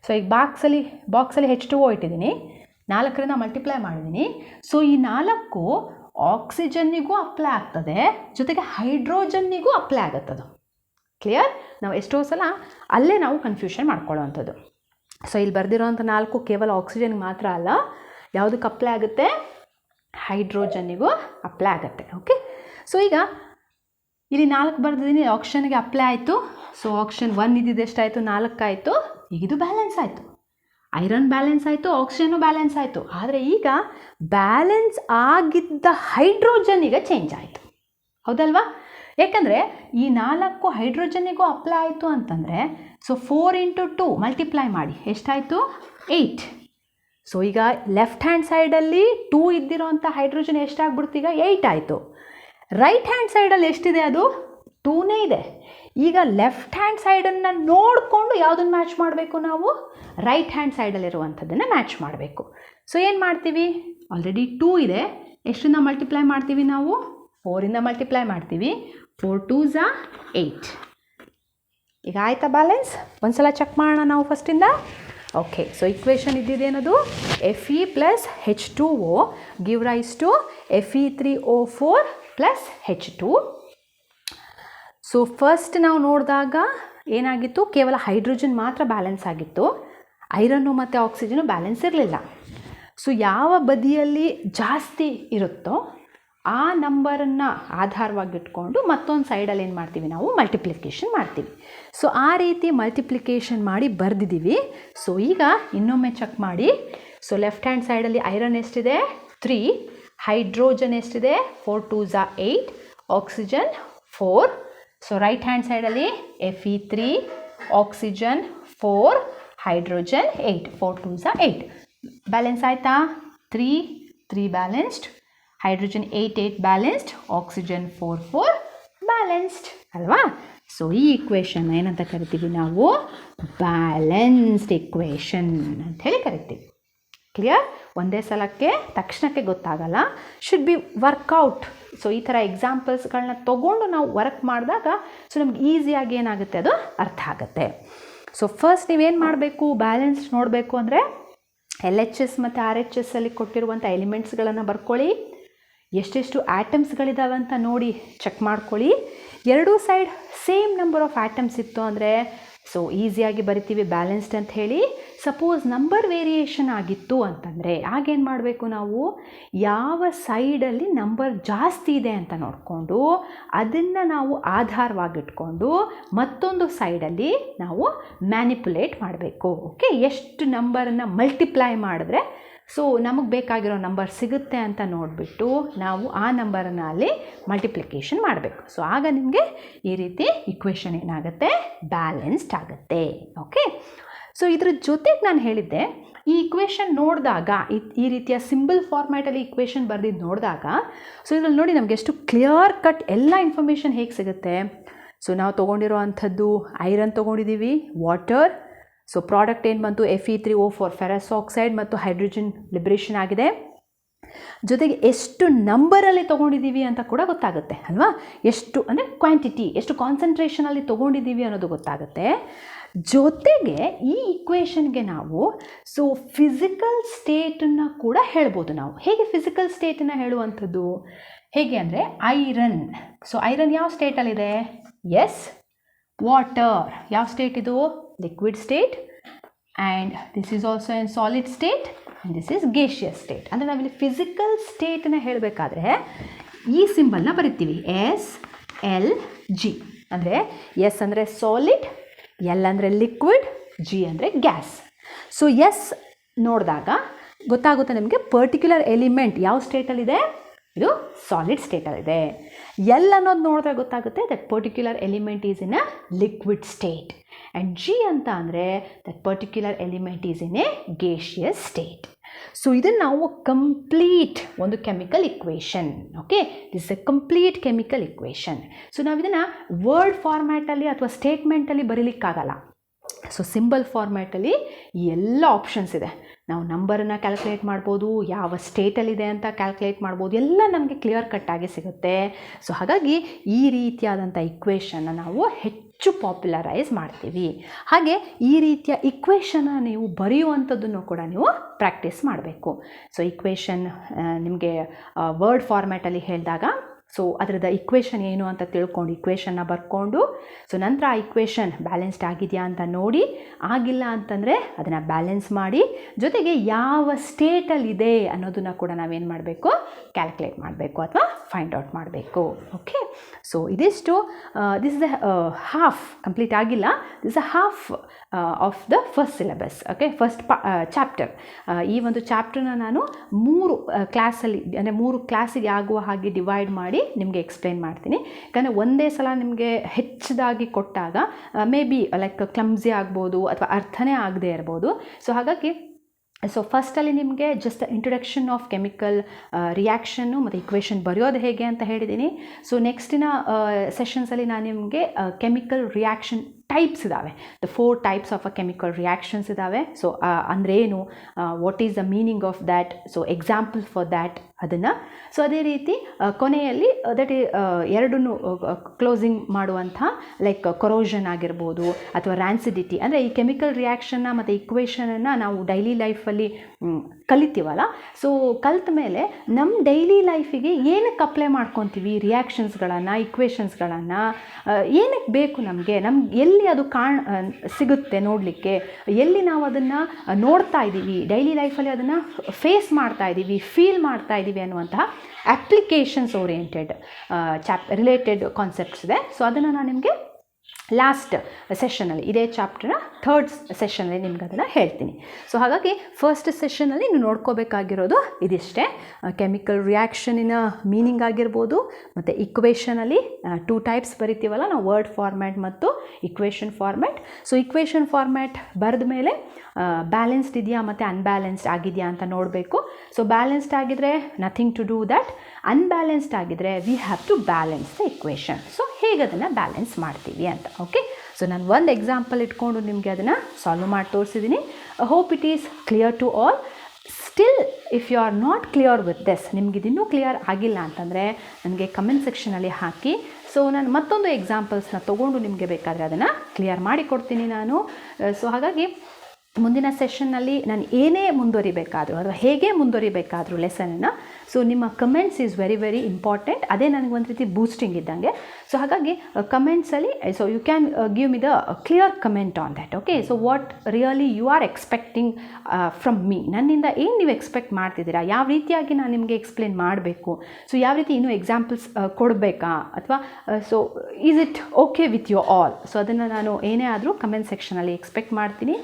ಸೊ ಈಗ ಬಾಕ್ಸಲ್ಲಿ H2O ಇಟ್ಟಿದ್ದೀನಿ, 4ರಿಂದ ಮಲ್ಟಿಪ್ಲೈ ಮಾಡಿದ್ದೀನಿ. ಸೊ ಈ 4 ಆಕ್ಸಿಜನ್ನಿಗೂ ಅಪ್ಲೈ ಆಗ್ತದೆ, ಜೊತೆಗೆ ಹೈಡ್ರೋಜನ್ನಿಗೂ ಅಪ್ಲೈ ಆಗುತ್ತದು. ಕ್ಲಿಯರ್? ನಾವು ಎಷ್ಟೋ ಸಲ ಅಲ್ಲೇ ನಾವು ಕನ್ಫ್ಯೂಷನ್ ಮಾಡ್ಕೊಳ್ಳೋವಂಥದ್ದು. ಸೊ ಇಲ್ಲಿ ಬರೆದಿರೋಂಥ 4 ಕೇವಲ ಆಕ್ಸಿಜನ್ಗೆ ಮಾತ್ರ ಅಲ್ಲ, ಯಾವುದಕ್ಕೆ ಅಪ್ಲೈ ಆಗುತ್ತೆ? ಹೈಡ್ರೋಜನ್ನಿಗೂ ಅಪ್ಲೈ ಆಗುತ್ತೆ. ಓಕೆ, ಸೊ ಈಗ ಇಲ್ಲಿ 4 ಬರೆದಿದ್ದೀನಿ, ಆಪ್ಷನ್ಗೆ ಅಪ್ಲೈ ಆಯಿತು. ಸೊ ಆಪ್ಷನ್ 1 ಇದ್ದಿದ್ದು ಎಷ್ಟಾಯಿತು? 4 ಆಯಿತು. ಈಗ ಇದು ಬ್ಯಾಲೆನ್ಸ್ ಆಯಿತು, ಐರನ್ ಬ್ಯಾಲೆನ್ಸ್ ಆಯಿತು, ಆಕ್ಸಿಜನ್ನು ಬ್ಯಾಲೆನ್ಸ್ ಆಯಿತು. ಆದರೆ ಈಗ ಬ್ಯಾಲೆನ್ಸ್ ಆಗಿದ್ದ ಹೈಡ್ರೋಜನ್ ಈಗ ಚೇಂಜ್ ಆಯಿತು, ಹೌದಲ್ವಾ? ಯಾಕಂದರೆ ಈ 4 ಹೈಡ್ರೋಜನ್ನಿಗೂ ಅಪ್ಲೈ ಆಯಿತು ಅಂತಂದರೆ ಸೊ 4 × 2 ಮಲ್ಟಿಪ್ಲೈ ಮಾಡಿ ಎಷ್ಟಾಯಿತು? 8. ಸೊ ಈಗ ಲೆಫ್ಟ್ ಹ್ಯಾಂಡ್ ಸೈಡಲ್ಲಿ 2 ಇದ್ದಿರೋಂಥ ಹೈಡ್ರೋಜನ್ ಎಷ್ಟಾಗ್ಬಿಡ್ತು? ಈಗ 8 ಆಯಿತು. ರೈಟ್ ಹ್ಯಾಂಡ್ ಸೈಡಲ್ಲಿ ಎಷ್ಟಿದೆ? ಅದು 2ನೇ ಇದೆ. ಈಗ ಲೆಫ್ಟ್ ಹ್ಯಾಂಡ್ ಸೈಡನ್ನು ನೋಡಿಕೊಂಡು ಯಾವುದನ್ನು ಮ್ಯಾಚ್ ಮಾಡಬೇಕು ನಾವು? ರೈಟ್ ಹ್ಯಾಂಡ್ ಸೈಡಲ್ಲಿರುವಂಥದ್ದನ್ನು ಮ್ಯಾಚ್ ಮಾಡಬೇಕು. ಸೊ ಏನು ಮಾಡ್ತೀವಿ? ಆಲ್ರೆಡಿ 2 ಇದೆ, ಎಷ್ಟರಿಂದ ಮಲ್ಟಿಪ್ಲೈ ಮಾಡ್ತೀವಿ ನಾವು? 4ರಿಂದ ಮಲ್ಟಿಪ್ಲೈ ಮಾಡ್ತೀವಿ. 4 2s are 8. ಈಗ ಆಯಿತಾ ಬ್ಯಾಲೆನ್ಸ್? ಒಂದು ಸಲ ಚೆಕ್ ಮಾಡೋಣ ನಾವು ಫಸ್ಟಿಂದ. ಓಕೆ, ಸೊ ಇಕ್ವೇಷನ್ ಇದ್ದಿದ್ದೇನದು? Fe + H2O give rise to Fe3O4 + H2. So first ನಾವು ನೋಡಿದಾಗ ಏನಾಗಿತ್ತು? ಕೇವಲ ಹೈಡ್ರೋಜನ್ ಮಾತ್ರ ಬ್ಯಾಲೆನ್ಸ್ ಆಗಿತ್ತು, ಐರನ್ನು ಮತ್ತು ಆಕ್ಸಿಜನು ಬ್ಯಾಲೆನ್ಸ್ ಇರಲಿಲ್ಲ. ಸೊ ಯಾವ ಬದಿಯಲ್ಲಿ ಜಾಸ್ತಿ ಇರುತ್ತೋ ಆ ನಂಬರನ್ನು ಆಧಾರವಾಗಿಟ್ಕೊಂಡು ಮತ್ತೊಂದು ಸೈಡಲ್ಲಿ ಏನು ಮಾಡ್ತೀವಿ ನಾವು? ಮಲ್ಟಿಪ್ಲಿಕೇಶನ್ ಮಾಡ್ತೀವಿ. ಸೊ ಆ ರೀತಿ ಮಲ್ಟಿಪ್ಲಿಕೇಶನ್ ಮಾಡಿ ಬರೆದಿದ್ದೀವಿ. ಸೊ ಈಗ ಇನ್ನೊಮ್ಮೆ ಚೆಕ್ ಮಾಡಿ. ಸೊ ಲೆಫ್ಟ್ ಹ್ಯಾಂಡ್ ಸೈಡಲ್ಲಿ ಐರನ್ ಎಷ್ಟಿದೆ? 3. ಹೈಡ್ರೋಜನ್ ಎಷ್ಟಿದೆ? 4 2s are 8. Oxygen 4. So right hand ಸೈಡಲ್ಲಿ Fe3, oxygen 4, hydrogen 8. 4 2s are 8. Balance ಆಯಿತಾ? 3 balanced, hydrogen 8 balanced, oxygen 4 balanced ಅಲ್ವಾ? ಸೊ ಈ ಇಕ್ವೇಷನ್ ಏನಂತ ಕರಿತೀವಿ ನಾವು? ಬ್ಯಾಲೆನ್ಸ್ಡ್ ಇಕ್ವೇಷನ್ ಅಂತ ಹೇಳಿ ಕರಿತೀವಿ. ಕ್ಲಿಯರ್? ಒಂದೇ ಸಲಕ್ಕೆ ತಕ್ಷಣಕ್ಕೆ ಗೊತ್ತಾಗಲ್ಲ, ಶುಡ್ ಬಿ ವರ್ಕೌಟ್. ಸೊ ಈ ಥರ ಎಕ್ಸಾಂಪಲ್ಸ್ಗಳನ್ನ ತೊಗೊಂಡು ನಾವು ವರ್ಕ್ ಮಾಡಿದಾಗ ಸೊ ನಮ್ಗೆ ಈಸಿಯಾಗಿ ಏನಾಗುತ್ತೆ? ಅದು ಅರ್ಥ ಆಗುತ್ತೆ. ಸೊ ಫಸ್ಟ್ ನೀವೇನು ಮಾಡಬೇಕು? ಬ್ಯಾಲೆನ್ಸ್ ನೋಡಬೇಕು ಅಂದರೆ LHS ಮತ್ತು RHS ಅಲ್ಲಿ ಕೊಟ್ಟಿರುವಂಥ ಎಲಿಮೆಂಟ್ಸ್ಗಳನ್ನು ಬರ್ಕೊಳ್ಳಿ. ಎಷ್ಟೆಷ್ಟು ಆಟಮ್ಸ್ಗಳಿದ್ದಾವೆ ಅಂತ ನೋಡಿ ಚೆಕ್ ಮಾಡ್ಕೊಳ್ಳಿ. ಎರಡೂ side same number of atoms ಇತ್ತು ಅಂದರೆ ಸೊ ಈಸಿಯಾಗಿ ಬರಿತೀವಿ ಬ್ಯಾಲೆನ್ಸ್ಡ್ ಅಂತ ಹೇಳಿ. ಸಪೋಸ್ ನಂಬರ್ ವೇರಿಯೇಷನ್ ಆಗಿತ್ತು ಅಂತಂದರೆ ಆಗೇನು ಮಾಡಬೇಕು ನಾವು? ಯಾವ ಸೈಡಲ್ಲಿ ನಂಬರ್ ಜಾಸ್ತಿ ಇದೆ ಅಂತ ನೋಡಿಕೊಂಡು ಅದನ್ನು ನಾವು ಆಧಾರವಾಗಿಟ್ಕೊಂಡು ಮತ್ತೊಂದು ಸೈಡಲ್ಲಿ ನಾವು ಮ್ಯಾನಿಪುಲೇಟ್ ಮಾಡಬೇಕು. ಓಕೆ, ಎಷ್ಟು ನಂಬರನ್ನು ಮಲ್ಟಿಪ್ಲೈ ಮಾಡಿದ್ರೆ ಸೊ ನಮಗೆ ಬೇಕಾಗಿರೋ ನಂಬರ್ ಸಿಗುತ್ತೆ ಅಂತ ನೋಡಿಬಿಟ್ಟು ನಾವು ಆ ನಂಬರನ್ನು ಅಲ್ಲಿ ಮಲ್ಟಿಪ್ಲಿಕೇಶನ್ ಮಾಡಬೇಕು. ಸೊ ಆಗ ನಿಮಗೆ ಈ ರೀತಿ ಇಕ್ವೇಷನ್ ಏನಾಗುತ್ತೆ? ಬ್ಯಾಲೆನ್ಸ್ಡ್ ಆಗುತ್ತೆ. ಓಕೆ, ಸೊ ಇದ್ರ ಜೊತೆಗೆ ನಾನು ಹೇಳಿದ್ದೆ ಈ ಇಕ್ವೇಷನ್ ನೋಡಿದಾಗ ಈ ರೀತಿಯ ಸಿಂಬಲ್ ಫಾರ್ಮ್ಯಾಟಲ್ಲಿ ಇಕ್ವೇಷನ್ ಬರೆದಿದ್ದು ನೋಡಿದಾಗ ಸೊ ಇದರಲ್ಲಿ ನೋಡಿ ನಮಗೆ ಎಷ್ಟು ಕ್ಲಿಯರ್ ಕಟ್ ಎಲ್ಲ ಇನ್ಫಾರ್ಮೇಷನ್ ಹೇಗೆ ಸಿಗುತ್ತೆ. ಸೊ ನಾವು ತೊಗೊಂಡಿರೋ ಅಂಥದ್ದು ಐರನ್ ತೊಗೊಂಡಿದ್ದೀವಿ, ವಾಟರ್. ಸೊ ಪ್ರಾಡಕ್ಟ್ ಏನು ಬಂತು? Fe3O4 ಫೆರಸ್ ಆಕ್ಸೈಡ್ ಮತ್ತು ಹೈಡ್ರೋಜನ್ ಲಿಬ್ರೇಷನ್ ಆಗಿದೆ. ಜೊತೆಗೆ ಎಷ್ಟು ನಂಬರಲ್ಲಿ ತೊಗೊಂಡಿದ್ದೀವಿ ಅಂತ ಕೂಡ ಗೊತ್ತಾಗುತ್ತೆ ಅಲ್ವಾ. ಎಷ್ಟು ಅಂದರೆ ಕ್ವಾಂಟಿಟಿ, ಎಷ್ಟು ಕಾನ್ಸಂಟ್ರೇಷನಲ್ಲಿ ತೊಗೊಂಡಿದ್ದೀವಿ ಅನ್ನೋದು ಗೊತ್ತಾಗುತ್ತೆ. ಜೊತೆಗೆ ಈ ಇಕ್ವೇಷನ್ಗೆ ನಾವು ಫಿಸಿಕಲ್ ಸ್ಟೇಟನ್ನು ಕೂಡ ಹೇಳ್ಬೋದು ನಾವು. ಹೇಗೆ ಫಿಸಿಕಲ್ ಸ್ಟೇಟನ್ನು ಹೇಳುವಂಥದ್ದು? ಹೇಗೆ ಅಂದರೆ ಐರನ್. ಐರನ್ ಯಾವ ಸ್ಟೇಟಲ್ಲಿದೆ? ಎಸ್. ವಾಟರ್ ಯಾವ ಸ್ಟೇಟ್ ಇದು? Liquid state. And this is also N solid state and this is gaseous state. ಅಂದರೆ ನಾವಿಲ್ಲಿ ಫಿಸಿಕಲ್ ಸ್ಟೇಟನ್ನು ಹೇಳಬೇಕಾದ್ರೆ ಈ ಸಿಂಬಲ್ನ ಬರಿತೀವಿ, SLG. ಅಂದರೆ ಎಸ್ ಅಂದರೆ ಸಾಲಿಡ್, ಎಲ್ ಅಂದರೆ ಲಿಕ್ವಿಡ್, ಜಿ ಅಂದರೆ ಗ್ಯಾಸ್. ಎಸ್ ನೋಡಿದಾಗ ಗೊತ್ತಾಗುತ್ತೆ ನಮಗೆ ಪರ್ಟಿಕ್ಯುಲರ್ ಎಲಿಮೆಂಟ್ ಯಾವ ಸ್ಟೇಟಲ್ಲಿದೆ, ಇದು ಸಾಲಿಡ್ ಸ್ಟೇಟಲ್ಲಿದೆ. ಎಲ್ ಅನ್ನೋದು ನೋಡಿದ್ರೆ ಗೊತ್ತಾಗುತ್ತೆ that particular element is in a liquid state. And G ಅಂತ ಅಂದರೆ that particular element is in a gaseous state. ಇದನ್ನು ನಾವು ಕಂಪ್ಲೀಟ್ ಒಂದು chemical equation. Okay, this A complete chemical equation. ನಾವು ಇದನ್ನು ವರ್ಡ್ ಫಾರ್ಮ್ಯಾಟಲ್ಲಿ ಅಥವಾ ಸ್ಟೇಟ್ಮೆಂಟಲ್ಲಿ ಬರೀಲಿಕ್ಕಾಗಲ್ಲ. ಸಿಂಬಲ್ ಫಾರ್ಮ್ಯಾಟಲ್ಲಿ ಎಲ್ಲ ಆಪ್ಷನ್ಸ್ ಇದೆ. ನಾವು ನಂಬರನ್ನು ಕ್ಯಾಲ್ಕುಲೇಟ್ ಮಾಡ್ಬೋದು, ಯಾವ ಸ್ಟೇಟಲ್ಲಿದೆ ಅಂತ ಕ್ಯಾಲ್ಕುಲೇಟ್ ಮಾಡ್ಬೋದು, ಎಲ್ಲ ನಮಗೆ ಕ್ಲಿಯರ್ ಕಟ್ಟಾಗಿ ಸಿಗುತ್ತೆ. ಹಾಗಾಗಿ ಈ ರೀತಿಯಾದಂಥ ಇಕ್ವೇಷನ್ನ ನಾವು ಹೆಚ್ಚು ಪಾಪ್ಯುಲರೈಸ್ ಮಾಡ್ತೀವಿ. ಹಾಗೆ ಈ ರೀತಿಯ ಇಕ್ವೇಷನ್ನ ನೀವು ಬರೆಯುವಂಥದ್ದನ್ನು ಕೂಡ ನೀವು ಪ್ರಾಕ್ಟೀಸ್ ಮಾಡಬೇಕು. ಇಕ್ವೇಷನ್ ನಿಮಗೆ ವರ್ಡ್ ಫಾರ್ಮ್ಯಾಟಲ್ಲಿ ಹೇಳಿದಾಗ ಅದರದ ಇಕ್ವೇಷನ್ ಏನು ಅಂತ ತಿಳ್ಕೊಂಡು ಇಕ್ವೇಷನ್ನ ಬರ್ಕೊಂಡು ನಂತರ ಆ ಇಕ್ವೇಷನ್ ಬ್ಯಾಲೆನ್ಸ್ಡ್ ಆಗಿದೆಯಾ ಅಂತ ನೋಡಿ, ಆಗಿಲ್ಲ ಅಂತಂದರೆ ಅದನ್ನು ಬ್ಯಾಲೆನ್ಸ್ ಮಾಡಿ, ಜೊತೆಗೆ ಯಾವ ಸ್ಟೇಟಲ್ಲಿದೆ ಅನ್ನೋದನ್ನು ಕೂಡ ನಾವೇನು ಮಾಡಬೇಕು, ಕ್ಯಾಲ್ಕುಲೇಟ್ ಮಾಡಬೇಕು ಅಥವಾ ಫೈಂಡ್ ಔಟ್ ಮಾಡಬೇಕು. ಓಕೆ, ಇದಿಷ್ಟು this is a half complete ಆಗಿಲ್ಲ. This a half of the first syllabus. Okay, first chapter. ಈ ಒಂದು ಚಾಪ್ಟರ್ನ ನಾನು 3 ಕ್ಲಾಸಲ್ಲಿ ಅಂದರೆ 3 ಕ್ಲಾಸಿಗೆ ಆಗುವ ಹಾಗೆ ಡಿವೈಡ್ ಮಾಡಿ ನಿಮಗೆ ಎಕ್ಸ್ಪ್ಲೇನ್ ಮಾಡ್ತೀನಿ. ಯಾಕಂದರೆ ಒಂದೇ ಸಲ ನಿಮಗೆ ಹೆಚ್ಚದಾಗಿ ಕೊಟ್ಟಾಗ ಮೇ ಬಿ ಲೈಕ್ ಕ್ಲಮ್ಸಿ ಆಗ್ಬೋದು ಅಥವಾ ಅರ್ಥನೇ ಆಗದೇ ಇರ್ಬೋದು. ಹಾಗಾಗಿ ಫಸ್ಟಲ್ಲಿ ನಿಮಗೆ just introduction of chemical reaction ಮತ್ತು ಇಕ್ವೇಷನ್ ಬರೆಯೋದು ಹೇಗೆ ಅಂತ ಹೇಳಿದ್ದೀನಿ. ನೆಕ್ಸ್ಟಿನ ಸೆಷನ್ಸಲ್ಲಿ ನಾನು ನಿಮಗೆ ಕೆಮಿಕಲ್ ರಿಯಾಕ್ಷನ್ ಟೈಪ್ಸ್ ಇದ್ದಾವೆ. The 4 types of a chemical reactions ಇದ್ದಾವೆ. ಅಂದರೆ ಏನು, what is the meaning of that, example for that ಅದನ್ನು. ಅದೇ ರೀತಿ ಕೊನೆಯಲ್ಲಿ ದಟ್ ಎರಡನ್ನೂ ಕ್ಲೋಸಿಂಗ್ ಮಾಡುವಂಥ ಲೈಕ್ ಕೊರೋಷನ್ ಆಗಿರ್ಬೋದು ಅಥವಾ ರ್ಯಾನ್ಸಿಡಿಟಿ. ಅಂದರೆ ಈ ಕೆಮಿಕಲ್ ರಿಯಾಕ್ಷನ್ನ ಮತ್ತು ಇಕ್ವೇಷನನ್ನು ನಾವು ಡೈಲಿ ಲೈಫಲ್ಲಿ ಕಲಿತೀವಲ್ಲ. ಕಲಿತ ಮೇಲೆ ನಮ್ಮ ಡೈಲಿ ಲೈಫಿಗೆ ಏನಕ್ಕೆ ಅಪ್ಲೈ ಮಾಡ್ಕೊತೀವಿ ರಿಯಾಕ್ಷನ್ಸ್ಗಳನ್ನು, ಇಕ್ವೇಷನ್ಸ್ಗಳನ್ನು, ಏನಕ್ಕೆ ಬೇಕು ನಮಗೆ ಎಲ್ಲಿ ಅದು ಸಿಗುತ್ತೆ ನೋಡಲಿಕ್ಕೆ, ಎಲ್ಲಿ ನಾವು ಅದನ್ನು ನೋಡ್ತಾ ಇದ್ದೀವಿ ಡೈಲಿ ಲೈಫಲ್ಲಿ, ಅದನ್ನು ಫೇಸ್ ಮಾಡ್ತಾ ಇದ್ದೀವಿ, ಫೀಲ್ ಮಾಡ್ತಾ ಇದ್ದೀವಿ ಅನ್ನುವಂತಹ ಅಪ್ಲಿಕೇಶನ್ಸ್ ಓರಿಯೆಂಟೆಡ್ ರಿಲೇಟೆಡ್ ಕಾನ್ಸೆಪ್ಟ್ಸ್ ಇದೆ. ಅದನ್ನು ನಾನು ನಿಮಗೆ ಲಾಸ್ಟ್ ಸೆಷನಲ್ಲಿ, ಇದೇ ಚಾಪ್ಟರ್ನ 3rd ಸೆಷನಲ್ಲಿ ನಿಮ್ಗೆ ಅದನ್ನು ಹೇಳ್ತೀನಿ. ಹಾಗಾಗಿ ಫಸ್ಟ್ ಸೆಷನಲ್ಲಿ ನೀವು ನೋಡ್ಕೋಬೇಕಾಗಿರೋದು ಇದಿಷ್ಟೇ. ಕೆಮಿಕಲ್ ರಿಯಾಕ್ಷನಿನ ಮೀನಿಂಗ್ ಆಗಿರ್ಬೋದು, ಮತ್ತು ಇಕ್ವೇಷನಲ್ಲಿ 2 ಟೈಪ್ಸ್ ಬರಿತೀವಲ್ಲ ನಾವು, ವರ್ಡ್ ಫಾರ್ಮ್ಯಾಟ್ ಮತ್ತು ಇಕ್ವೇಷನ್ ಫಾರ್ಮ್ಯಾಟ್. ಇಕ್ವೇಷನ್ ಫಾರ್ಮ್ಯಾಟ್ ಬರೆದ ಮೇಲೆ ಬ್ಯಾಲೆನ್ಸ್ಡ್ ಇದೆಯಾ ಮತ್ತು ಅನ್ಬ್ಯಾಲೆನ್ಸ್ಡ್ ಆಗಿದೆಯಾ ಅಂತ ನೋಡಬೇಕು. ಬ್ಯಾಲೆನ್ಸ್ಡ್ ಆಗಿದ್ದರೆ nothing to do that, unbalanced ಆಗಿದ್ದರೆ we have to balance the equation. ಹೇಗೆ ಅದನ್ನು ಬ್ಯಾಲೆನ್ಸ್ ಮಾಡ್ತೀವಿ ಅಂತ. ಓಕೆ, ನಾನು ಒಂದು ಎಕ್ಸಾಂಪಲ್ ಇಟ್ಕೊಂಡು ನಿಮಗೆ ಅದನ್ನು ಸಾಲ್ವ್ ಮಾಡಿ ತೋರಿಸಿದ್ದೀನಿ. Hope it is clear to all. Still if you are not clear with this, ನಿಮ್ಗೆ ಇದನ್ನೂ ಕ್ಲಿಯರ್ ಆಗಿಲ್ಲ ಅಂತಂದರೆ ನನಗೆ ಕಮೆಂಟ್ ಸೆಕ್ಷನಲ್ಲಿ ಹಾಕಿ. ನಾನು ಮತ್ತೊಂದು ಎಕ್ಸಾಂಪಲ್ಸ್ನ ತೊಗೊಂಡು ನಿಮಗೆ ಬೇಕಾದರೆ ಅದನ್ನು ಕ್ಲಿಯರ್ ಮಾಡಿ ಕೊಡ್ತೀನಿ ನಾನು. ಹಾಗಾಗಿ ಮುಂದಿನ ಸೆಷನ್ನಲ್ಲಿ ನಾನು ಏನೇ ಮುಂದುವರಿಬೇಕಾದರೂ ಅಥವಾ ಹೇಗೆ ಮುಂದುವರಿಬೇಕಾದರೂ ಲೆಸನನ್ನು, ನಿಮ್ಮ comments is very very important. ಅದೇ ನನಗೆ ಒಂದು ರೀತಿ ಬೂಸ್ಟಿಂಗ್ ಇದ್ದಂಗೆ. ಹಾಗಾಗಿ ಕಮೆಂಟ್ಸಲ್ಲಿ you can give me the clear comment on that. Okay, what really you are expecting from me, ನನ್ನಿಂದ ಏನು ನೀವು ಎಕ್ಸ್ಪೆಕ್ಟ್ ಮಾಡ್ತಿದ್ದೀರಾ, ಯಾವ ರೀತಿಯಾಗಿ ನಾನು ನಿಮಗೆ ಎಕ್ಸ್ಪ್ಲೇನ್ ಮಾಡಬೇಕು, ಯಾವ ರೀತಿ ಇನ್ನೂ ಎಕ್ಸಾಂಪಲ್ಸ್ ಕೊಡಬೇಕಾ, ಅಥವಾ is it okay with you all. ಅದನ್ನು ನಾನು ಏನೇ ಆದರೂ ಕಮೆಂಟ್ ಸೆಕ್ಷನಲ್ಲಿ ಎಕ್ಸ್ಪೆಕ್ಟ್ ಮಾಡ್ತೀನಿ.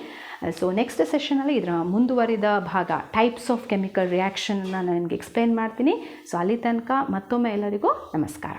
ನೆಕ್ಸ್ಟ್ ಸೆಷನಲ್ಲಿ ಇದರ ಮುಂದುವರಿದ ಭಾಗ ಟೈಪ್ಸ್ ಆಫ್ ಕೆಮಿಕಲ್ ರಿಯಾಕ್ಷನ್ನ ನಾನು ನಿಮಗೆ ಎಕ್ಸ್ಪ್ಲೇನ್ ಮಾಡ್ತೀನಿ. ಅಲ್ಲಿ ತನಕ ಮತ್ತೊಮ್ಮೆ ಎಲ್ಲರಿಗೂ ನಮಸ್ಕಾರ.